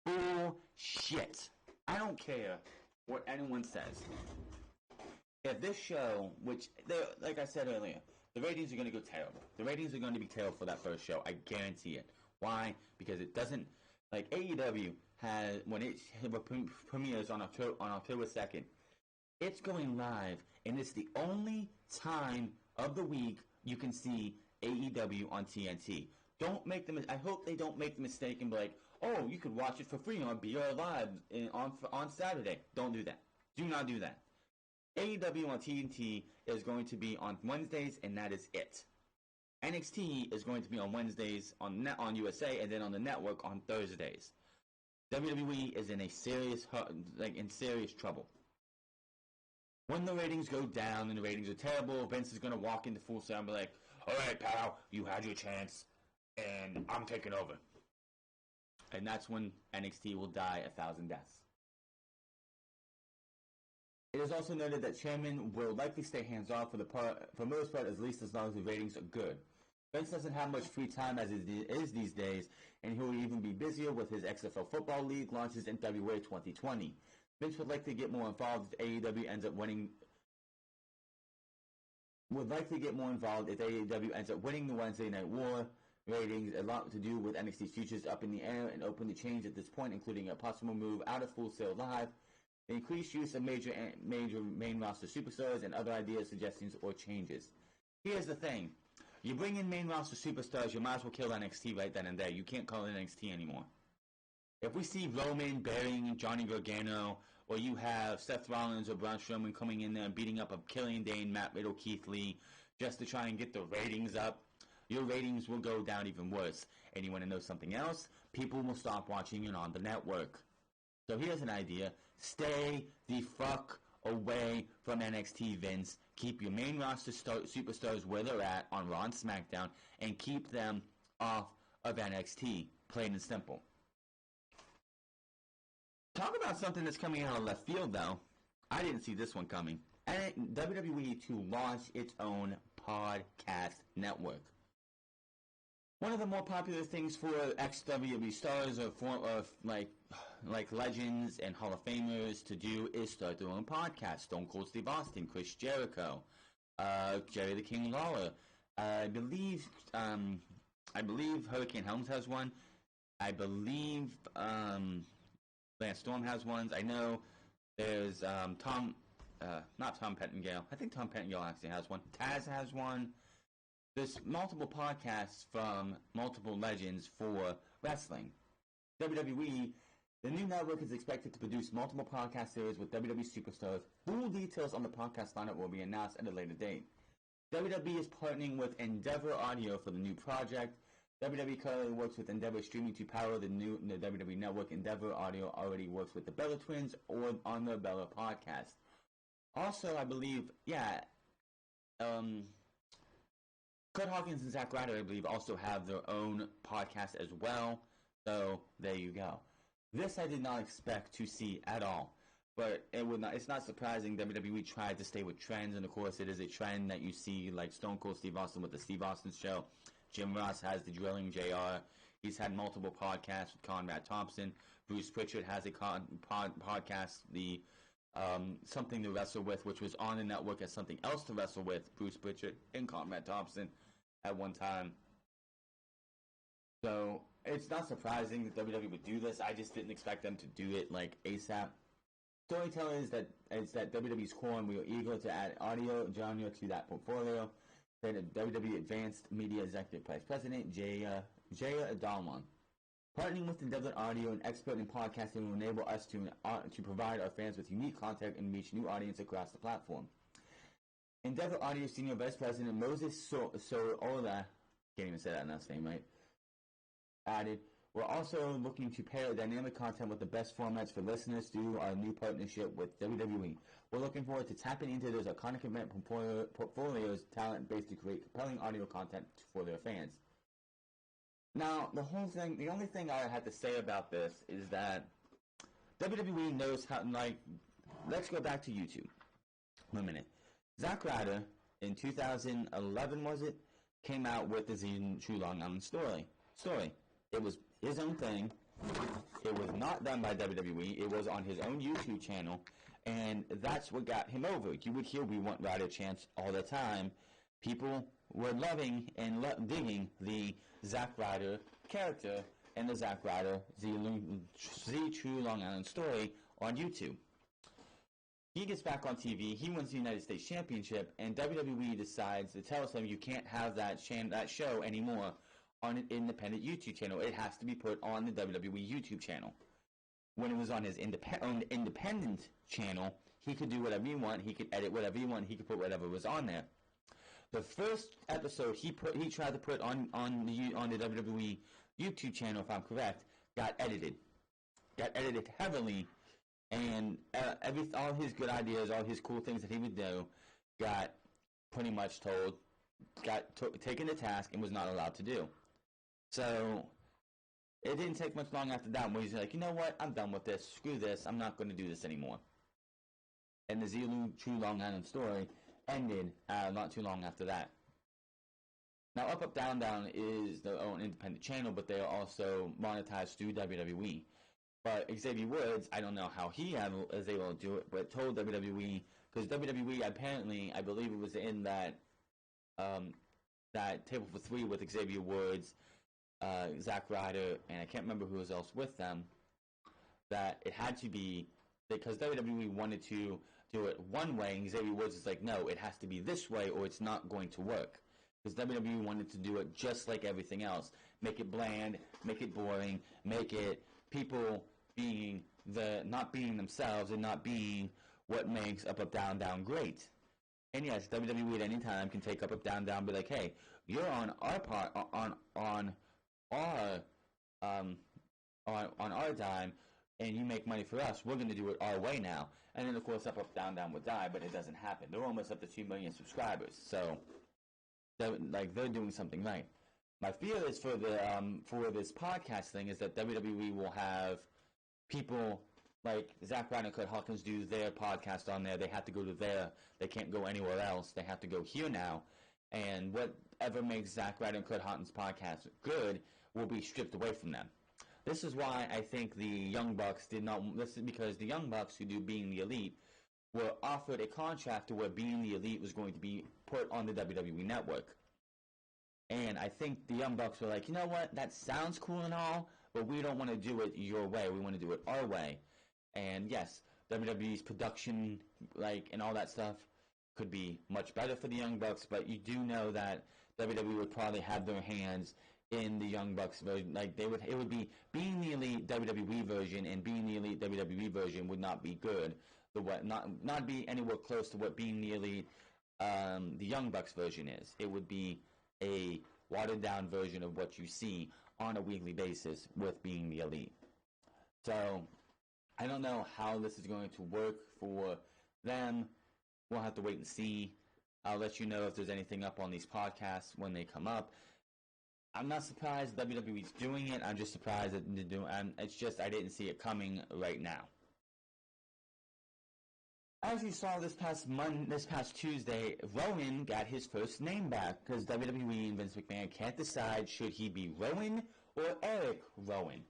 Bullshit. I don't care what anyone says. If this show, like I said earlier, the ratings are going to go terrible. The ratings are going to be terrible for that first show. I guarantee it. Why? Because it doesn't, like AEW has, when it premieres on October 2nd, it's going live, and it's the only time of the week you can see AEW on TNT. I hope they don't make the mistake and be like, oh, you could watch it for free on BR Live on Saturday. Don't do that. Do not do that. AEW on TNT is going to be on Wednesdays, and that is it. NXT is going to be on Wednesdays on USA, and then on the network on Thursdays. WWE is in serious trouble. When the ratings go down and the ratings are terrible, Vince is going to walk into Full Sail and be like, all right, pal, you had your chance, and I'm taking over. And that's when NXT will die 1,000 deaths. It is also noted that Chairman will likely stay hands-off for most part, at least as long as the ratings are good. Vince doesn't have much free time as it is these days, and he will even be busier with his XFL Football League launches in February 2020. Vince would like to get more involved if AEW ends up winning. Would likely get more involved if AEW ends up winning the Wednesday Night War ratings. A lot to do with NXT's futures up in the air and open to change at this point, including a possible move out of Full Sail Live, the increased use of major main roster superstars, and other ideas, suggestions, or changes. Here's the thing. You bring in main roster superstars, you might as well kill NXT right then and there. You can't call it NXT anymore. If we see Roman burying Johnny Gargano, or you have Seth Rollins or Braun Strowman coming in there and beating up a Killian Dane, Matt Riddle, Keith Lee, just to try and get the ratings up, your ratings will go down even worse. And you want to know something else? People will stop watching it on the network. So here's an idea. Stay the fuck away from NXT, Vince. Keep your main roster superstars where they're at on Raw and SmackDown, and keep them off of NXT. Plain and simple. Talk about something that's coming out of left field, though. I didn't see this one coming. And WWE to launch its own podcast network. One of the more popular things for ex-WWE stars or like legends and Hall of Famers to do is start their own podcast. Stone Cold Steve Austin, Chris Jericho, Jerry the King Lawler. I believe Hurricane Helms has one. I believe Lance Storm has ones. I know there's not Tom Pettingale. I think Tom Pettingale actually has one. Taz has one. There's multiple podcasts from multiple legends for wrestling. WWE, the new network is expected to produce multiple podcast series with WWE superstars. Full details on the podcast lineup will be announced at a later date. WWE is partnering with Endeavor Audio for the new project. WWE currently works with Endeavor Streaming to power the WWE network. Endeavor Audio already works with the Bella Twins or on the Bella podcast. Also, I believe, Kurt Hawkins and Zack Ryder, I believe, also have their own podcast as well. So, there you go. This I did not expect to see at all. But it's not surprising WWE tried to stay with trends, and of course it is a trend that you see, like Stone Cold Steve Austin with the Steve Austin Show. Jim Ross has the Drilling JR. He's had multiple podcasts with Conrad Thompson. Bruce Pritchard has a podcast, the Something to Wrestle With, which was on the network as Something Else to Wrestle With, Bruce Pritchard and Conrad Thompson at one time. So it's not surprising that WWE would do this. I just didn't expect them to do it like ASAP. Storytelling is that WWE's core, and we are eager to add audio genre to that portfolio. Then WWE Advanced Media Executive Vice President Jaya Adalman. Partnering with Endeavor Audio, an expert in podcasting, will enable us to provide our fans with unique content and reach new audience across the platform. Endeavor Audio Senior Vice President Moses Sorola, can't even say that last name right, added, we're also looking to pair dynamic content with the best formats for listeners through our new partnership with WWE. We're looking forward to tapping into those iconic event portfolios talent base to create compelling audio content for their fans. Now, the only thing I had to say about this is that WWE knows how, let's go back to YouTube. 1 minute. Zack Ryder, in 2011, was it, came out with the True Long Island story. It was his own thing. It was not done by WWE. It was on his own YouTube channel, and that's what got him over. You would hear "We Want Ryder" chants all the time. People were loving and digging the Zack Ryder character and the Zack Ryder The True Long Island story on YouTube. He gets back on TV. He wins the United States Championship, and WWE decides to tell him you can't have that show anymore on an independent YouTube channel. It has to be put on the WWE YouTube channel. When it was on his independent channel, he could do whatever he want. He could edit whatever he want. He could put whatever was on there. The first episode he tried to put on the WWE YouTube channel, if I'm correct, got edited heavily, and all his good ideas, all his cool things that he would do, got pretty much taken to task and was not allowed to do. So it didn't take much long after that where he's like, you know what, I'm done with this. Screw this. I'm not going to do this anymore. And the True Long Island story ended not too long after that. Now, Up Up Down Down is their own independent channel, but they are also monetized through WWE. But Xavier Woods, I don't know how he is able to do it, but told WWE, because WWE apparently, I believe it was in that Table for Three with Xavier Woods, Zack Ryder, and I can't remember who was else with them, that it had to be, because WWE wanted to do it one way, and Xavier Woods is like, no, it has to be this way or it's not going to work. Because WWE wanted to do it just like everything else. Make it bland, make it boring, make it people being not being themselves and not being what makes up, down, down great. And yes, WWE at any time can take up, down, down, be like, hey, you're on our part, on our dime, and you make money for us. We're going to do it our way now. And then, of course, up, down, down would die, but it doesn't happen. They're almost up to 2 million subscribers, so they're doing something right. My fear is for this podcast thing is that WWE will have people like Zack Ryder and Kurt Hawkins do their podcast on there. They have to go to there. They can't go anywhere else. They have to go here now. And whatever makes Zack Ryder and Kurt Hawkins' podcast good will be stripped away from them. This is why I think the Young Bucks did not. This is because the Young Bucks, who do Being the Elite, were offered a contract to where Being the Elite was going to be put on the WWE Network. And I think the Young Bucks were like, you know what, that sounds cool and all, but we don't want to do it your way. We want to do it our way. And yes, WWE's production, and all that stuff could be much better for the Young Bucks, but you do know that WWE would probably have their hands in the Young Bucks version. It would be Being the Elite WWE version, and Being the Elite WWE version would not be good. Not be anywhere close to what Being the Elite the Young Bucks version is. It would be a watered down version of what you see on a weekly basis with Being the Elite. So I don't know how this is going to work for them. We'll have to wait and see. I'll let you know if there's anything up on these podcasts when they come up. I'm not surprised WWE's doing it. I'm just surprised that they're doing it. It's just I didn't see it coming right now. As you saw this past Tuesday, Rowan got his first name back because WWE and Vince McMahon can't decide should he be Rowan or Eric Rowan.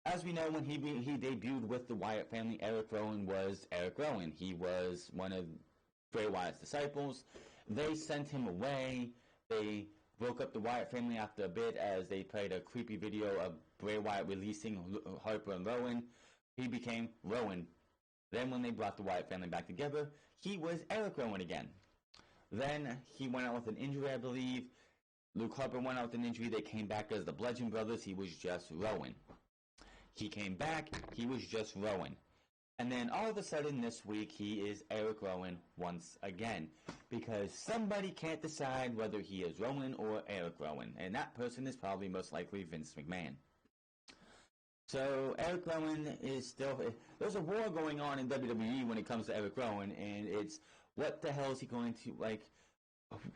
As we know, when he debuted with the Wyatt family, Eric Rowan was Eric Rowan. He was one of Bray Wyatt's disciples. They sent him away. They broke up the Wyatt family after a bit as they played a creepy video of Bray Wyatt releasing Harper and Rowan. He became Rowan. Then when they brought the Wyatt family back together, he was Eric Rowan again. Then he went out with an injury, I believe. Luke Harper went out with an injury. They came back as the Bludgeon Brothers. He was just Rowan. He came back. He was just Rowan. And then all of a sudden this week, he is Eric Rowan once again. Because somebody can't decide whether he is Rowan or Eric Rowan. And that person is probably most likely Vince McMahon. So Eric Rowan is still... There's a war going on in WWE when it comes to Eric Rowan, and it's what the hell is he going to,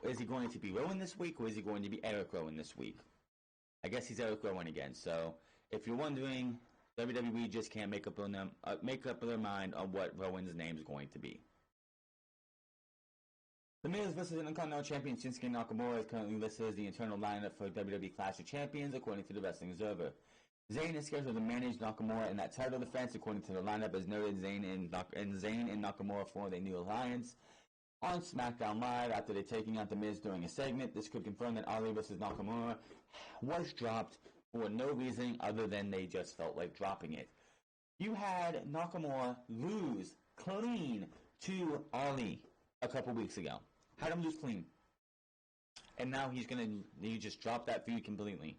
is he going to be Rowan this week, or is he going to be Eric Rowan this week? I guess he's Eric Rowan again. So if you're wondering, WWE just can't make up their mind on what Rowan's name is going to be. The Miz vs. Intercontinental Champion Shinsuke Nakamura is currently listed as the internal lineup for WWE Clash of Champions, according to the Wrestling Observer. Zayn is scheduled to manage Nakamura in that title defense, according to the lineup, as noted. Zayn and Nakamura formed a new alliance on SmackDown Live after they taking out The Miz during a segment. This could confirm that Ali vs. Nakamura was dropped for no reason other than they just felt like dropping it. You had Nakamura lose clean to Ali a couple weeks ago. Had him lose clean. And now he just dropped that feud completely.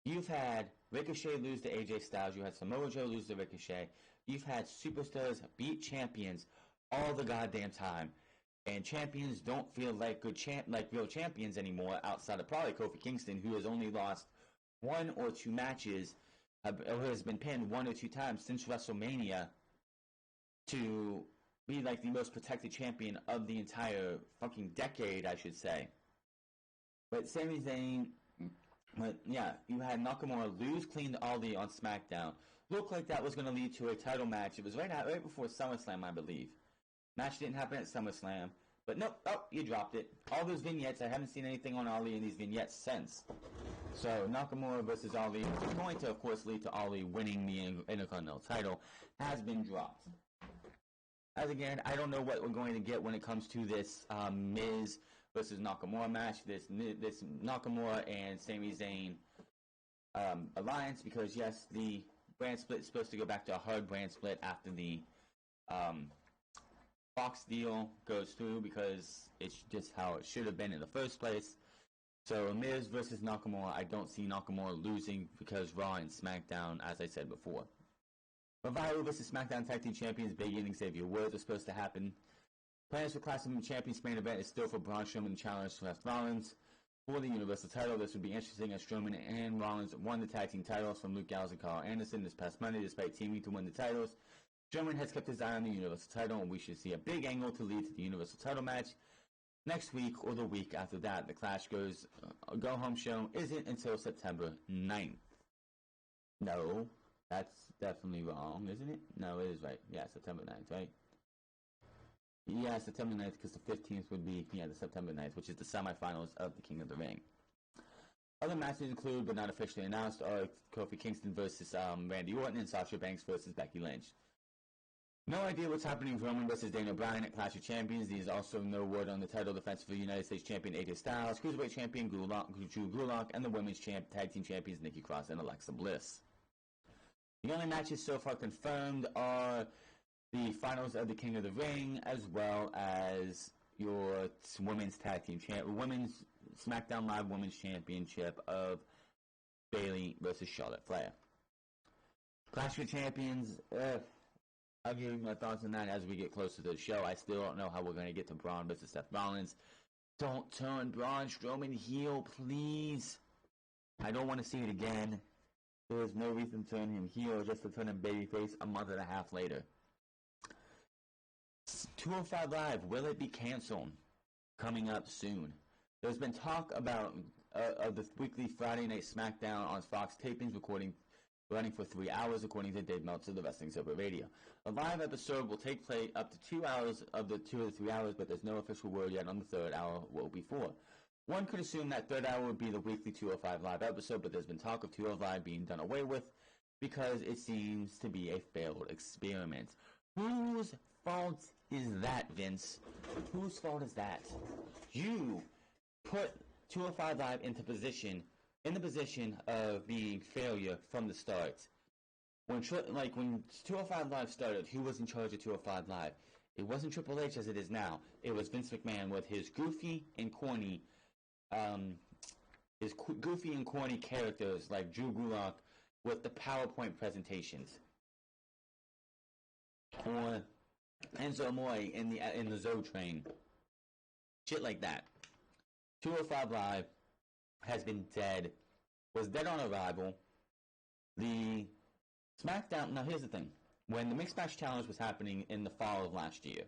You've had Ricochet lose to AJ Styles. You had Samoa Joe lose to Ricochet. You've had superstars beat champions all the goddamn time. And champions don't feel like real champions anymore outside of probably Kofi Kingston, who has only lost 1 or 2 matches, or has been pinned 1 or 2 times since WrestleMania to be like the most protected champion of the entire fucking decade, I should say. But Sami Zayn... But yeah, you had Nakamura lose clean to Ali on SmackDown. Looked like that was going to lead to a title match. It was right before SummerSlam, I believe. Match didn't happen at SummerSlam. But nope, you dropped it. All those vignettes, I haven't seen anything on Ali in these vignettes since. So Nakamura versus Ali, which is going to, of course, lead to Ali winning the Intercontinental title, has been dropped. As again, I don't know what we're going to get when it comes to this Miz versus Nakamura match, this Nakamura and Sami Zayn alliance, because yes, the brand split is supposed to go back to a hard brand split after the Fox deal goes through, because it's just how it should have been in the first place. So Miz versus Nakamura, I don't see Nakamura losing because Raw and SmackDown, as I said before. Revival versus SmackDown Tag Team Champions, Big E and Xavier Woods are supposed to happen. Plans for Clash of Champions main event is still for Braun Strowman to challenge Seth Rollins for the Universal title. This would be interesting as Strowman and Rollins won the tag team titles from Luke Gallows and Carl Anderson this past Monday despite teaming to win the titles. Strowman has kept his eye on the Universal title, and we should see a big angle to lead to the Universal title match next week or the week after that. The Clash goes go-home show isn't until September 9th. No, that's definitely wrong, isn't it? No, it is right. Yeah, September 9th, right? Yeah, September 9th, because the 15th would be, the September 9th, which is the semifinals of the King of the Ring. Other matches include, but not officially announced, are Kofi Kingston versus Randy Orton and Sasha Banks versus Becky Lynch. No idea what's happening with Roman versus Daniel Bryan at Clash of Champions. There's also no word on the title defense for the United States Champion AJ Styles, Cruiserweight Champion Drew Gulak, and the Women's Tag Team Champions Nikki Cross and Alexa Bliss. The only matches so far confirmed are the finals of the King of the Ring, as well as your Women's Tag Team Women's SmackDown Live Women's Championship of Bayley versus Charlotte Flair. Clash of Champions, I'll give you my thoughts on that as we get closer to the show. I still don't know how we're going to get to Braun versus Seth Rollins. Don't turn Braun Strowman heel, please. I don't want to see it again. There's no reason to turn him heel just to turn him babyface a month and a half later. 205 Live, will it be canceled? Coming up soon. There's been talk about of the weekly Friday Night SmackDown on Fox tapings running for 3 hours, according to Dave Meltzer of the Wrestling Observer Radio. A live episode will take place up to 2 hours of the 2 or 3 hours, but there's no official word yet on the third hour what will be for. One could assume that third hour would be the weekly 205 Live episode, but there's been talk of 205 Live being done away with because it seems to be a failed experiment. Whose fault is that, Vince? Whose fault is that? You put 205 Live in the position of being failure from the start. When 205 Live started, who was in charge of 205 Live? It wasn't Triple H as it is now. It was Vince McMahon with his goofy and corny characters like Drew Gulak with the PowerPoint presentations, or Enzo Amore in the Zoe train, shit like that. 205 Live was dead on arrival. The SmackDown. Now here's the thing: when the Mixed Match Challenge was happening in the fall of last year,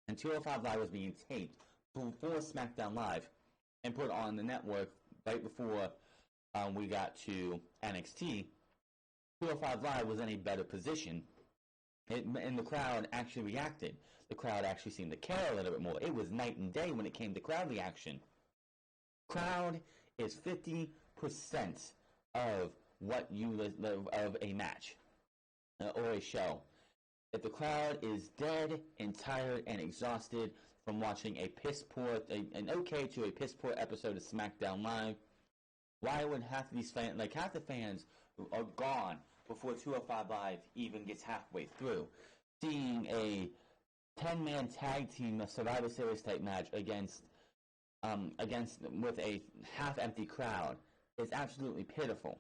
and 205 Live was being taped before SmackDown Live and put on the network right before we got to NXT, 205 Live was in a better position. And the crowd actually reacted. The crowd actually seemed to care a little bit more. It was night and day when it came to crowd reaction. Crowd is 50% of of a match or a show. If the crowd is dead and tired and exhausted from watching an okay to a piss poor episode of SmackDown Live, why would half of these fans, half the fans are gone before 205 Live even gets halfway through? Seeing a 10-man tag team Survivor Series type match against with a half-empty crowd is absolutely pitiful.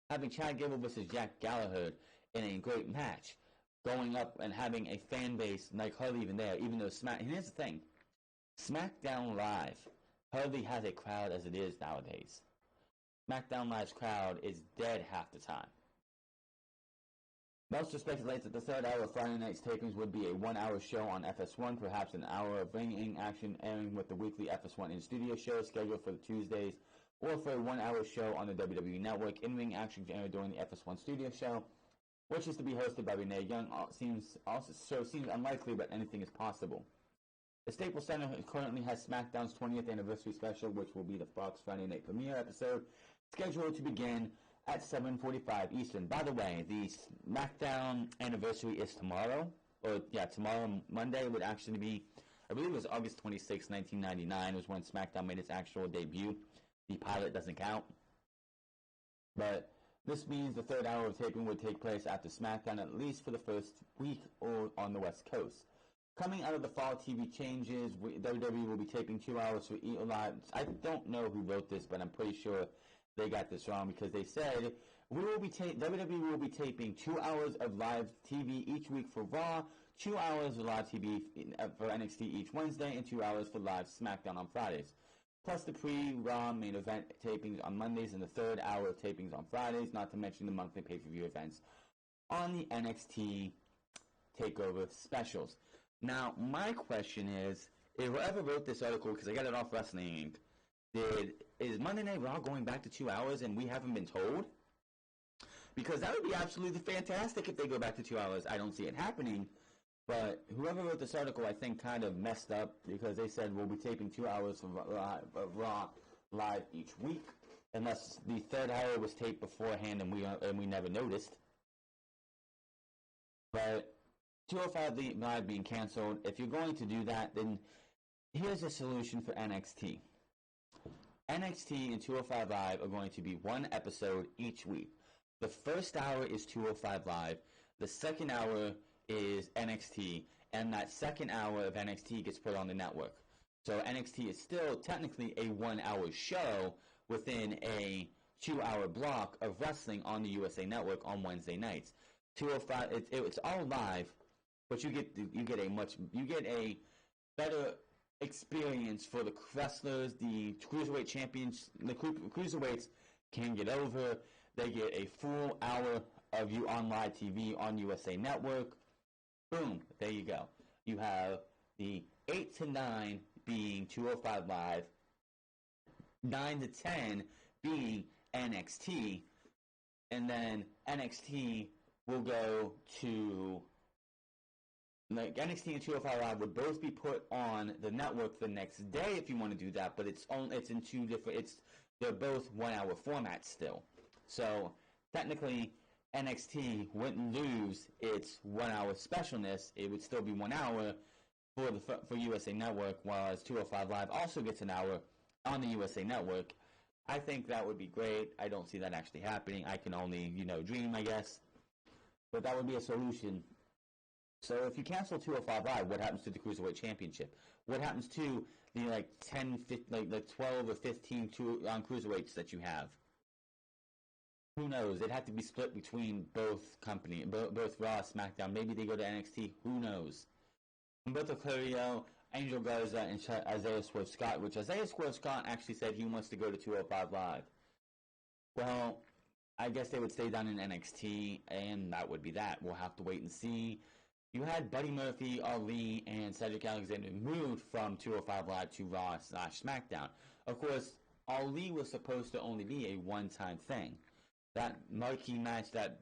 Having Chad Gable versus Jack Gallagher in a great match, going up and having a fan base hardly even there, even though and here's the thing, SmackDown Live hardly has a crowd as it is nowadays. SmackDown Live's crowd is dead half the time. Meltzer speculates that the third hour of Friday night's tapings would be a 1 hour show on FS1, perhaps an hour of ring action airing with the weekly FS1 in-studio show scheduled for the Tuesdays, or for a 1 hour show on the WWE Network. In-ring action aired during the FS1 studio show, which is to be hosted by Renee Young, seems unlikely, but anything is possible. The Staples Center currently has SmackDown's 20th anniversary special, which will be the Fox Friday night premiere episode, scheduled to begin at 7:45 Eastern. By the way, the SmackDown anniversary is tomorrow. Tomorrow, Monday, would actually be, I believe it was August 26, 1999, was when SmackDown made its actual debut. The pilot doesn't count. But this means the third hour of taping would take place after SmackDown, at least for the first week or on the West Coast. Coming out of the fall TV changes, WWE will be taping 2 hours for live. I don't know who wrote this, but I'm pretty sure they got this wrong because they said WWE will be taping 2 hours of live TV each week for Raw, 2 hours of live TV for NXT each Wednesday, and 2 hours for live SmackDown on Fridays. Plus the pre-Raw main event tapings on Mondays and the third hour of tapings on Fridays, not to mention the monthly pay-per-view events on the NXT takeover specials. Now, my question is, if whoever wrote this article, because I got it off Wrestling Inc., is Monday Night Raw going back to 2 hours and we haven't been told? Because that would be absolutely fantastic if they go back to 2 hours. I don't see it happening, but whoever wrote this article, I think, kind of messed up because they said we'll be taping 2 hours of Raw live each week, unless the third hour was taped beforehand and we never noticed. But 205 Live being canceled, if you're going to do that, then here's a solution for NXT. NXT and 205 Live are going to be one episode each week. The first hour is 205 Live, the second hour is NXT, and that second hour of NXT gets put on the network. So NXT is still technically a 1 hour show within a 2 hour block of wrestling on the USA Network on Wednesday nights. 205, it's all live, but you get a better experience for the wrestlers. The cruiserweight champions, the cruiserweights can get over. They get a full hour of you on live TV on USA Network. Boom, there you go. You have the 8 to 9 being 205 Live, 9 to 10 being NXT, and then NXT will go to, like, NXT and 205 Live would both be put on the network the next day if you want to do that, but it's in two different, they're both 1 hour formats still. So technically NXT wouldn't lose its 1 hour specialness. It would still be 1 hour for USA Network, whereas 205 Live also gets an hour on the USA Network. I think that would be great. I don't see that actually happening. I can only, dream, I guess. But that would be a solution. So if you cancel 205 Live, what happens to the Cruiserweight Championship? What happens to the 12 or 15 Cruiserweights that you have? Who knows? It'd have to be split between both both Raw, SmackDown. Maybe they go to NXT. Who knows? Humberto Carrillo, Angel Garza, and Isaiah Swerve Scott, which Isaiah Swerve Scott actually said he wants to go to 205 Live. Well, I guess they would stay down in NXT, and that would be that. We'll have to wait and see. You had Buddy Murphy, Ali, and Cedric Alexander moved from 205 Live to Raw / SmackDown. Of course, Ali was supposed to only be a one-time thing. That marquee match, that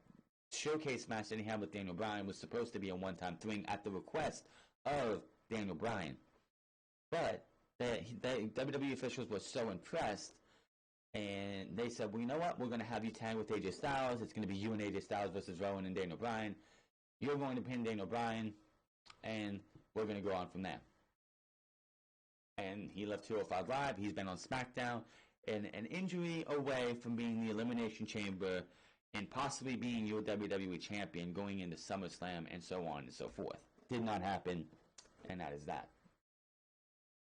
showcase match that he had with Daniel Bryan was supposed to be a one-time thing at the request of Daniel Bryan. But the WWE officials were so impressed, and they said, well, you know what? We're going to have you tag with AJ Styles. It's going to be you and AJ Styles versus Rowan and Daniel Bryan. You're going to pin Daniel Bryan, and we're going to go on from there. And he left 205 Live. He's been on SmackDown. And an injury away from being the Elimination Chamber and possibly being your WWE Champion going into SummerSlam and so on and so forth. Did not happen, and that is that.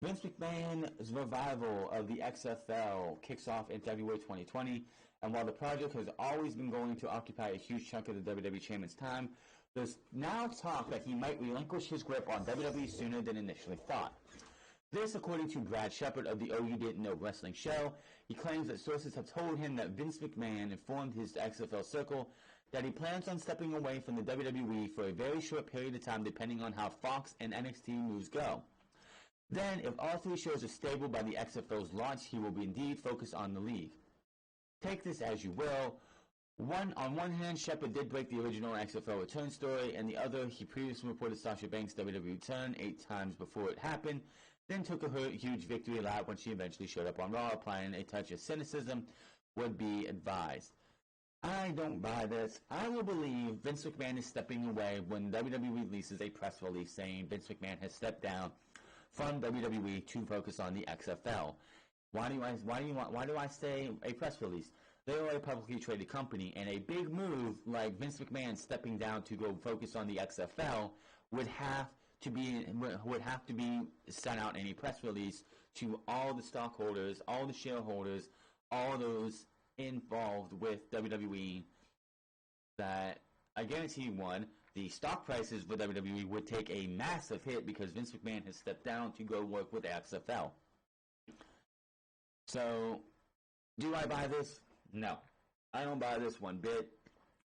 Vince McMahon's revival of the XFL kicks off in February 2020, and while the project has always been going to occupy a huge chunk of the WWE Champion's time, there's now talk that he might relinquish his grip on WWE sooner than initially thought. This, according to Brad Shepard of the Oh You Didn't Know Wrestling show. He claims that sources have told him that Vince McMahon informed his XFL circle that he plans on stepping away from the WWE for a very short period of time depending on how Fox and NXT moves go. Then, if all three shows are stable by the XFL's launch, he will be indeed focused on the league. Take this as you will. On one hand, Shepard did break the original XFL return story, and the other, he previously reported Sasha Banks' WWE return 8 times before it happened, then took a huge victory lap when she eventually showed up on Raw, applying a touch of cynicism would be advised. I don't buy this. I will believe Vince McMahon is stepping away when WWE releases a press release saying Vince McMahon has stepped down from WWE to focus on the XFL. Why do I say a press release? They are a publicly traded company, and a big move like Vince McMahon stepping down to go focus on the XFL would have would have to be sent out in a press release to all the stockholders, all the shareholders, all those involved with WWE, that I guarantee you, one, the stock prices for WWE would take a massive hit because Vince McMahon has stepped down to go work with the XFL. So, do I buy this? No. I don't buy this one bit.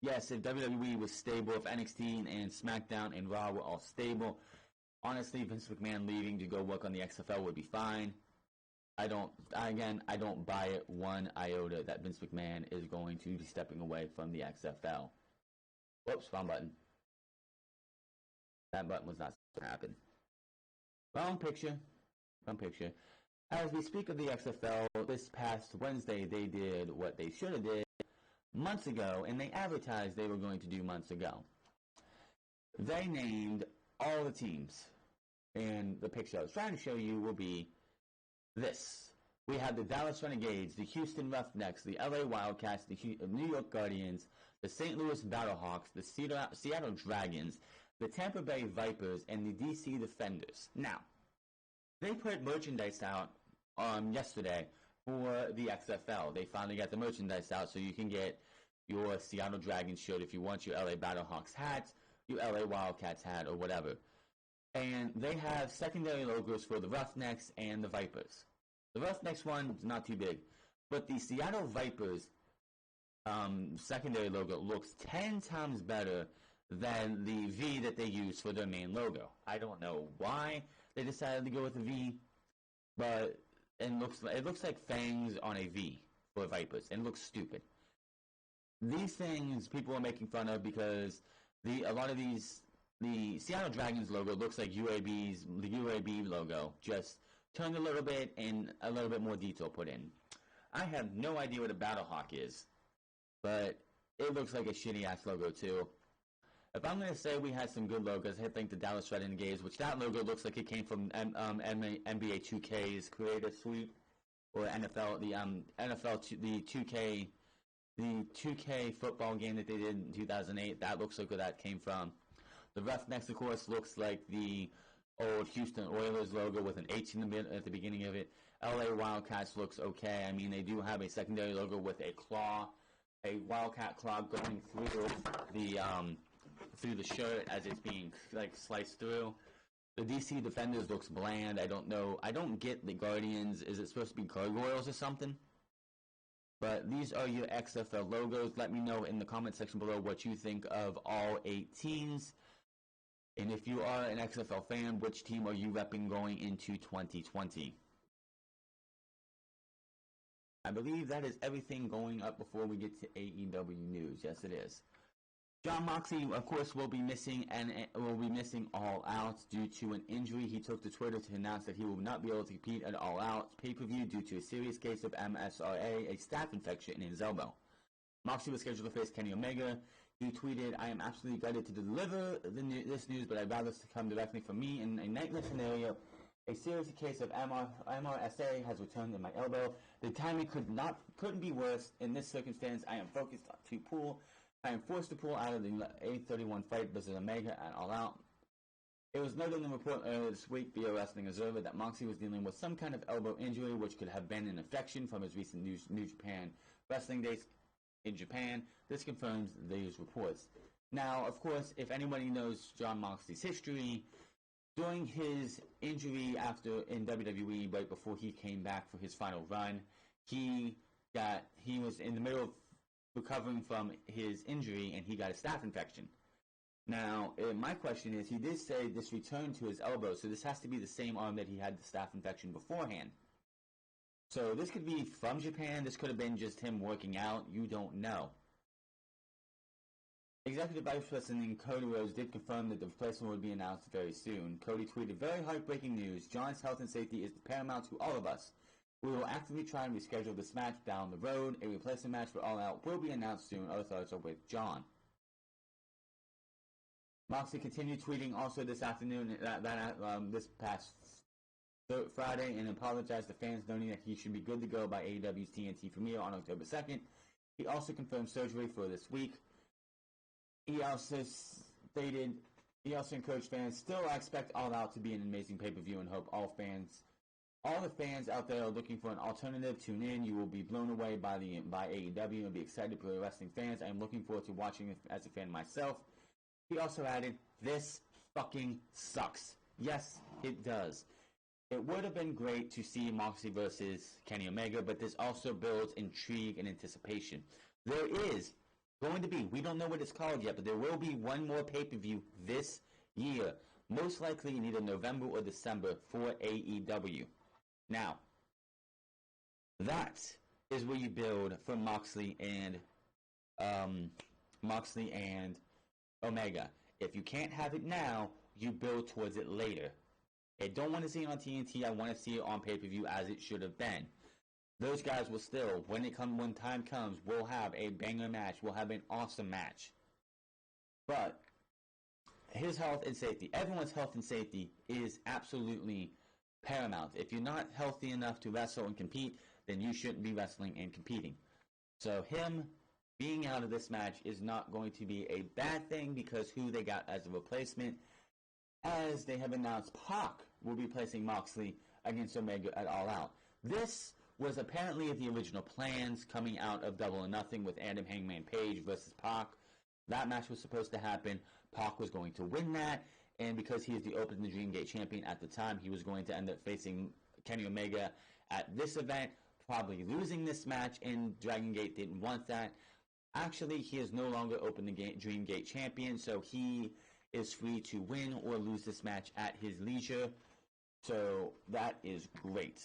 Yes, if WWE was stable, if NXT and SmackDown and Raw were all stable, honestly, Vince McMahon leaving to go work on the XFL would be fine. I don't buy it one iota that Vince McMahon is going to be stepping away from the XFL. Whoops, wrong button. That button was not supposed to happen. Wrong picture. As we speak of the XFL, this past Wednesday they did what they should have did months ago, and they advertised they were going to do months ago. They named all the teams, and the picture I was trying to show you will be this. We have the Dallas Renegades, the Houston Roughnecks, the LA Wildcats, the New York Guardians, the St. Louis Battlehawks, the Seattle Dragons, the Tampa Bay Vipers, and the DC Defenders. Now, they put merchandise out yesterday for the XFL. They finally got the merchandise out, so you can get your Seattle Dragons shirt if you want, your LA Battlehawks hat, your LA Wildcats hat, or whatever. And they have secondary logos for the Roughnecks and the Vipers. The Roughnecks one is not too big, but the Seattle Vipers secondary logo looks 10 times better than the V that they use for their main logo. I don't know why they decided to go with the V, but it looks like fangs on a V for Vipers, and it looks stupid. These things people are making fun of because the Seattle Dragons logo looks like the UAB logo, just turned a little bit and a little bit more detail put in. I have no idea what a Battlehawk is, but it looks like a shitty ass logo too. If I'm going to say we had some good logos, I think the Dallas Renegades, which that logo looks like it came from NBA 2K's Creator Suite, or NFL, the 2K football game that they did in 2008. That looks like where that came from. The Roughnecks, of course, looks like the old Houston Oilers logo with an H in the middle at the beginning of it. LA Wildcats looks okay. I mean, they do have a secondary logo with a claw, a Wildcat claw going through the shirt as it's being sliced through. The DC Defenders looks bland. I don't know. I don't get the Guardians. Is it supposed to be gargoyles or something? But these are your XFL logos. Let me know in the comment section below what you think of all 8 teams. And if you are an XFL fan, which team are you repping going into 2020? I believe that is everything going up before we get to AEW news. Yes, it is. Jon Moxley, of course, will be missing All Out due to an injury. He took to Twitter to announce that he will not be able to compete at All Out pay-per-view due to a serious case of MSRA, a staph infection in his elbow. Moxley was scheduled to face Kenny Omega. He tweeted, "I am absolutely gutted to deliver this news, but I'd rather this to come directly from me. In a nightmare scenario, a serious case of MRSA has returned in my elbow. The timing couldn't be worse. In this circumstance, I am forced to pull out of the 831 fight versus Omega at All Out." It was noted in the report earlier this week via Wrestling Observer that Moxley was dealing with some kind of elbow injury, which could have been an infection from his recent New Japan Wrestling days in Japan. This confirms these reports. Now, of course, if anybody knows Jon Moxley's history, during his injury in WWE, right before he came back for his final run, he was in the middle of recovering from his injury, and he got a staph infection. Now, my question is, he did say this returned to his elbow, so this has to be the same arm that he had the staph infection beforehand. So this could be from Japan, this could have been just him working out, you don't know. Executive Vice President Cody Rhodes did confirm that the replacement would be announced very soon. Cody tweeted, "Very heartbreaking news. Jon's health and safety is paramount to all of us. We will actively try and reschedule this match down the road. A replacement match for All Out will be announced soon. Other thoughts are with Jon." Moxley continued tweeting also this afternoon, this past Friday, and apologized to fans, noting that he should be good to go by AEW's TNT premiere on October 2nd. He also confirmed surgery for this week. He also stated He also encouraged fans, still I expect All Out to be an amazing pay-per-view and hope all the fans out there are looking for an alternative. Tune in. You will be blown away by AEW and be excited for the wrestling fans. I am looking forward to watching it as a fan myself. He also added, this fucking sucks. Yes, it does. It would have been great to see Moxley versus Kenny Omega, but this also builds intrigue and anticipation. There is going to be, we don't know what it's called yet, but there will be one more pay-per-view this year. Most likely in either November or December for AEW. Now, that is where you build for Moxley and Omega. If you can't have it now, you build towards it later. I don't want to see it on TNT. I want to see it on pay-per-view as it should have been. Those guys will still, when time comes, we'll have a banger match. We'll have an awesome match. But his health and safety, everyone's health and safety is absolutely paramount. If you're not healthy enough to wrestle and compete, then you shouldn't be wrestling and competing. So him being out of this match is not going to be a bad thing because who they got as a replacement, as they have announced Pac will be placing Moxley against Omega at All Out. This was apparently the original plans coming out of Double or Nothing with Adam Hangman Page versus Pac. That match was supposed to happen. Pac was going to win that, and because he is the Open the Dream Gate champion at the time, he was going to end up facing Kenny Omega at this event, probably losing this match, and Dragon Gate didn't want that. Actually, he is no longer Open the Dream Gate champion, so he is free to win or lose this match at his leisure. So that is great.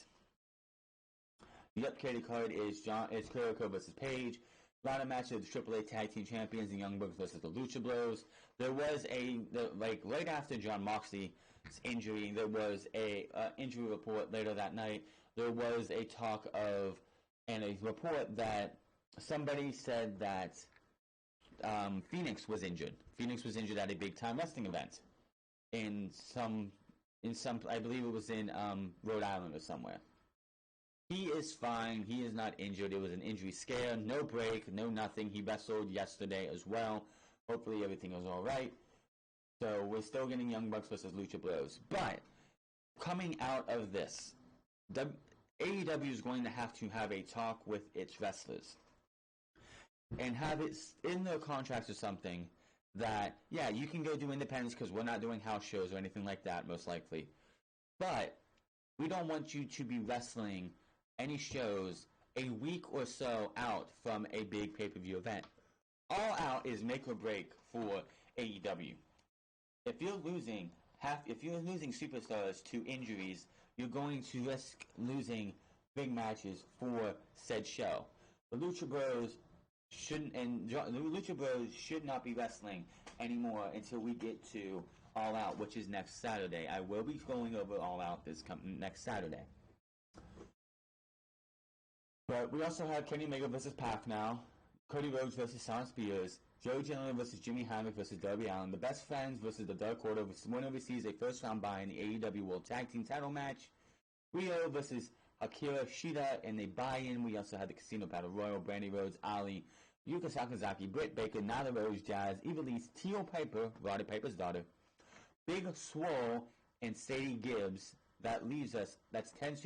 The updated card is Jericho versus Page. Ladder match of the AAA Tag Team Champions, the Young Bucks versus the Lucha Bros. There was right after Jon Moxley's injury, there was a injury report later that night. There was a talk of, and a report that somebody said that Phoenix was injured. Phoenix was injured at a big time wrestling event in some, I believe it was in Rhode Island or somewhere. He is fine. He is not injured. It was an injury scare. No break. No nothing. He wrestled yesterday as well. Hopefully everything was all right. So we're still getting Young Bucks versus Lucha Bros. But coming out of this, AEW is going to have a talk with its wrestlers and have it in their contracts or something that, yeah, you can go do independence because we're not doing house shows or anything like that, most likely. But we don't want you to be wrestling any shows a week or so out from a big pay-per-view event. All Out is make or break for AEW. If you're losing superstars to injuries, you're going to risk losing big matches for said show. The Lucha Bros should not be wrestling anymore until we get to All Out, which is next Saturday. I will be going over All Out next Saturday. But we also have Kenny Omega versus Pac now, Cody Rhodes versus Shawn Spears, Joey Janela versus Jimmy Havoc versus Darby Allin, the Best Friends versus the Dark Order. Winner receives a first-round bye in the AEW World Tag Team title match. Rio versus Akira Shida in a buy-in. We also had the Casino Battle Royal, Brandy Rhodes, Ali, Yuka Sakazaki, Britt Baker, Nyla Rose, Jazz, Ivelisse, Teal Piper, Roddy Piper's daughter, Big Swole, and Sadie Gibbs. That leaves us, that's 10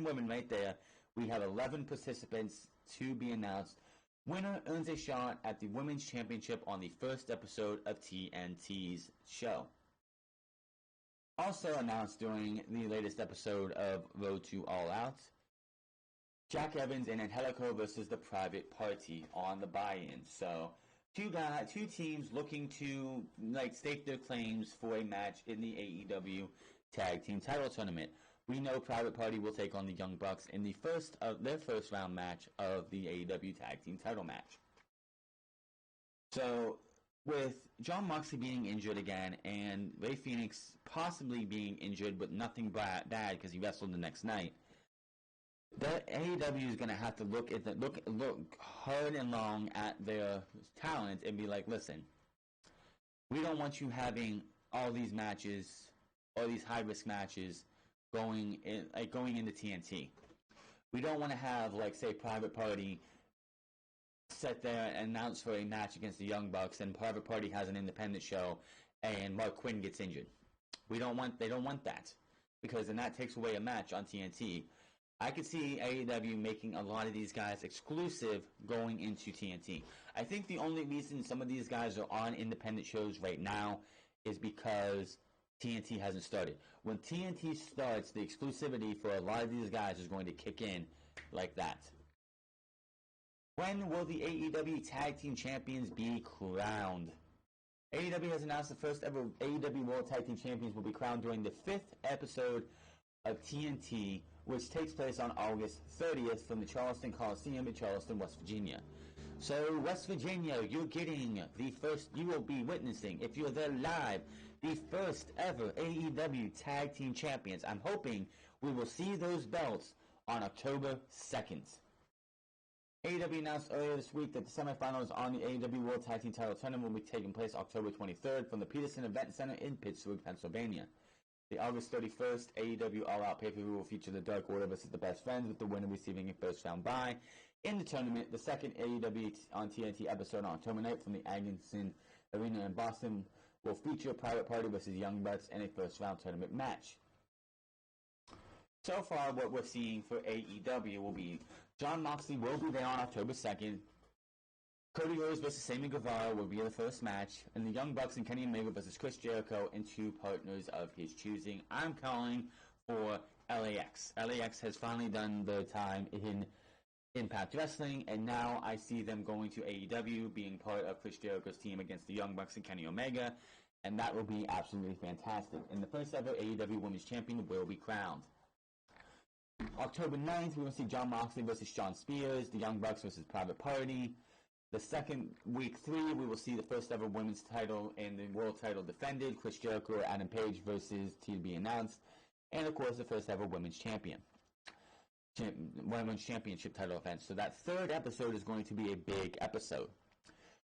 women right there. We have 11 participants to be announced. Winner earns a shot at the Women's Championship on the first episode of TNT's show. Also announced during the latest episode of Road to All Out, Jack Evans and Angelico versus the Private Party on the buy-in. So, two teams looking to stake their claims for a match in the AEW Tag Team Title Tournament. We know Private Party will take on the Young Bucks in their first round match of the AEW Tag Team Title match. So, with Jon Moxley being injured again and Rey Fenix possibly being injured but nothing bad because he wrestled the next night, the AEW is going to have to look hard and long at their talent and be like, listen, we don't want you having all these matches, all these high risk matches going into TNT. We don't want to have say Private Party sit there and announce for a match against the Young Bucks, and Private Party has an independent show, and Mark Quinn gets injured. They don't want that, because then that takes away a match on TNT. I could see AEW making a lot of these guys exclusive going into TNT. I think the only reason some of these guys are on independent shows right now is because TNT hasn't started. When TNT starts, the exclusivity for a lot of these guys is going to kick in like that. When will the AEW Tag Team Champions be crowned? AEW has announced the first ever AEW World Tag Team Champions will be crowned during the 5th episode of TNT, which takes place on August 30th from the Charleston Coliseum in Charleston, West Virginia. So, West Virginia, you're getting the first, you will be witnessing, if you're there live, the first ever AEW Tag Team Champions. I'm hoping we will see those belts on October 2nd. AEW announced earlier this week that the semifinals on the AEW World Tag Team Title Tournament will be taking place October 23rd from the Peterson Event Center in Pittsburgh, Pennsylvania. The August 31st AEW All Out pay-per-view will feature the Dark Order versus the Best Friends, with the winner receiving a first round bye. In the tournament, the second AEW on TNT episode on October night from the Agnes Arena in Boston will feature Private Party versus Young Bucks in a first round tournament match. So far, what we're seeing for AEW will be Jon Moxley will be there on October 2nd. Cody Rhodes versus Sammy Guevara will be the first match, and the Young Bucks and Kenny Omega versus Chris Jericho and two partners of his choosing. I'm calling for LAX. LAX has finally done their time in Impact Wrestling, and now I see them going to AEW, being part of Chris Jericho's team against the Young Bucks and Kenny Omega, and that will be absolutely fantastic. And the first ever AEW Women's Champion will be crowned. October 9th, we will see Jon Moxley versus Shawn Spears, the Young Bucks versus Private Party. The second week 3, we will see the first ever women's title and the world title defended, Chris Jericho or Adam Page versus TB announced, and of course the first ever women's women's championship title event. So that third episode is going to be a big episode.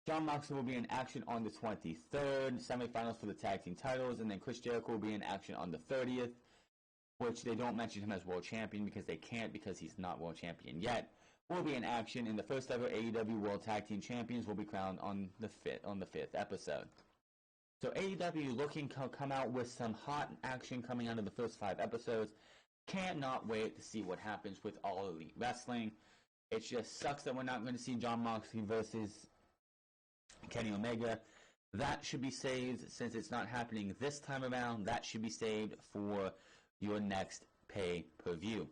Jon Moxley will be in action on the 23rd, semifinals for the tag team titles, and then Chris Jericho will be in action on the 30th, which they don't mention him as world champion because they can't, because he's not world champion yet. Will be in action, and the first ever AEW World Tag Team Champions will be crowned on the 5th episode. So AEW looking to come out with some hot action coming out of the first 5 episodes. Cannot wait to see what happens with All Elite Wrestling. It just sucks that we're not going to see Jon Moxley versus Kenny Omega. That should be saved, since it's not happening this time around. That should be saved for your next pay-per-view.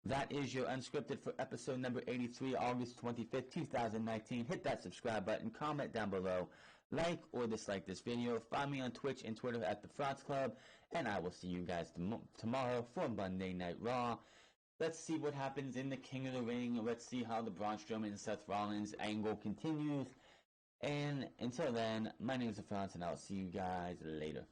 That is your Unscripted for episode number 83, August 25th, 2019. Hit that subscribe button, comment down below, like or dislike this video. Find me on Twitch and Twitter at The Frotz Club, and I will see you guys tomorrow for Monday Night Raw. Let's see what happens in the King of the Ring. Let's see how the Braun Strowman and Seth Rollins angle continues. And until then, my name is The Frotz, and I'll see you guys later.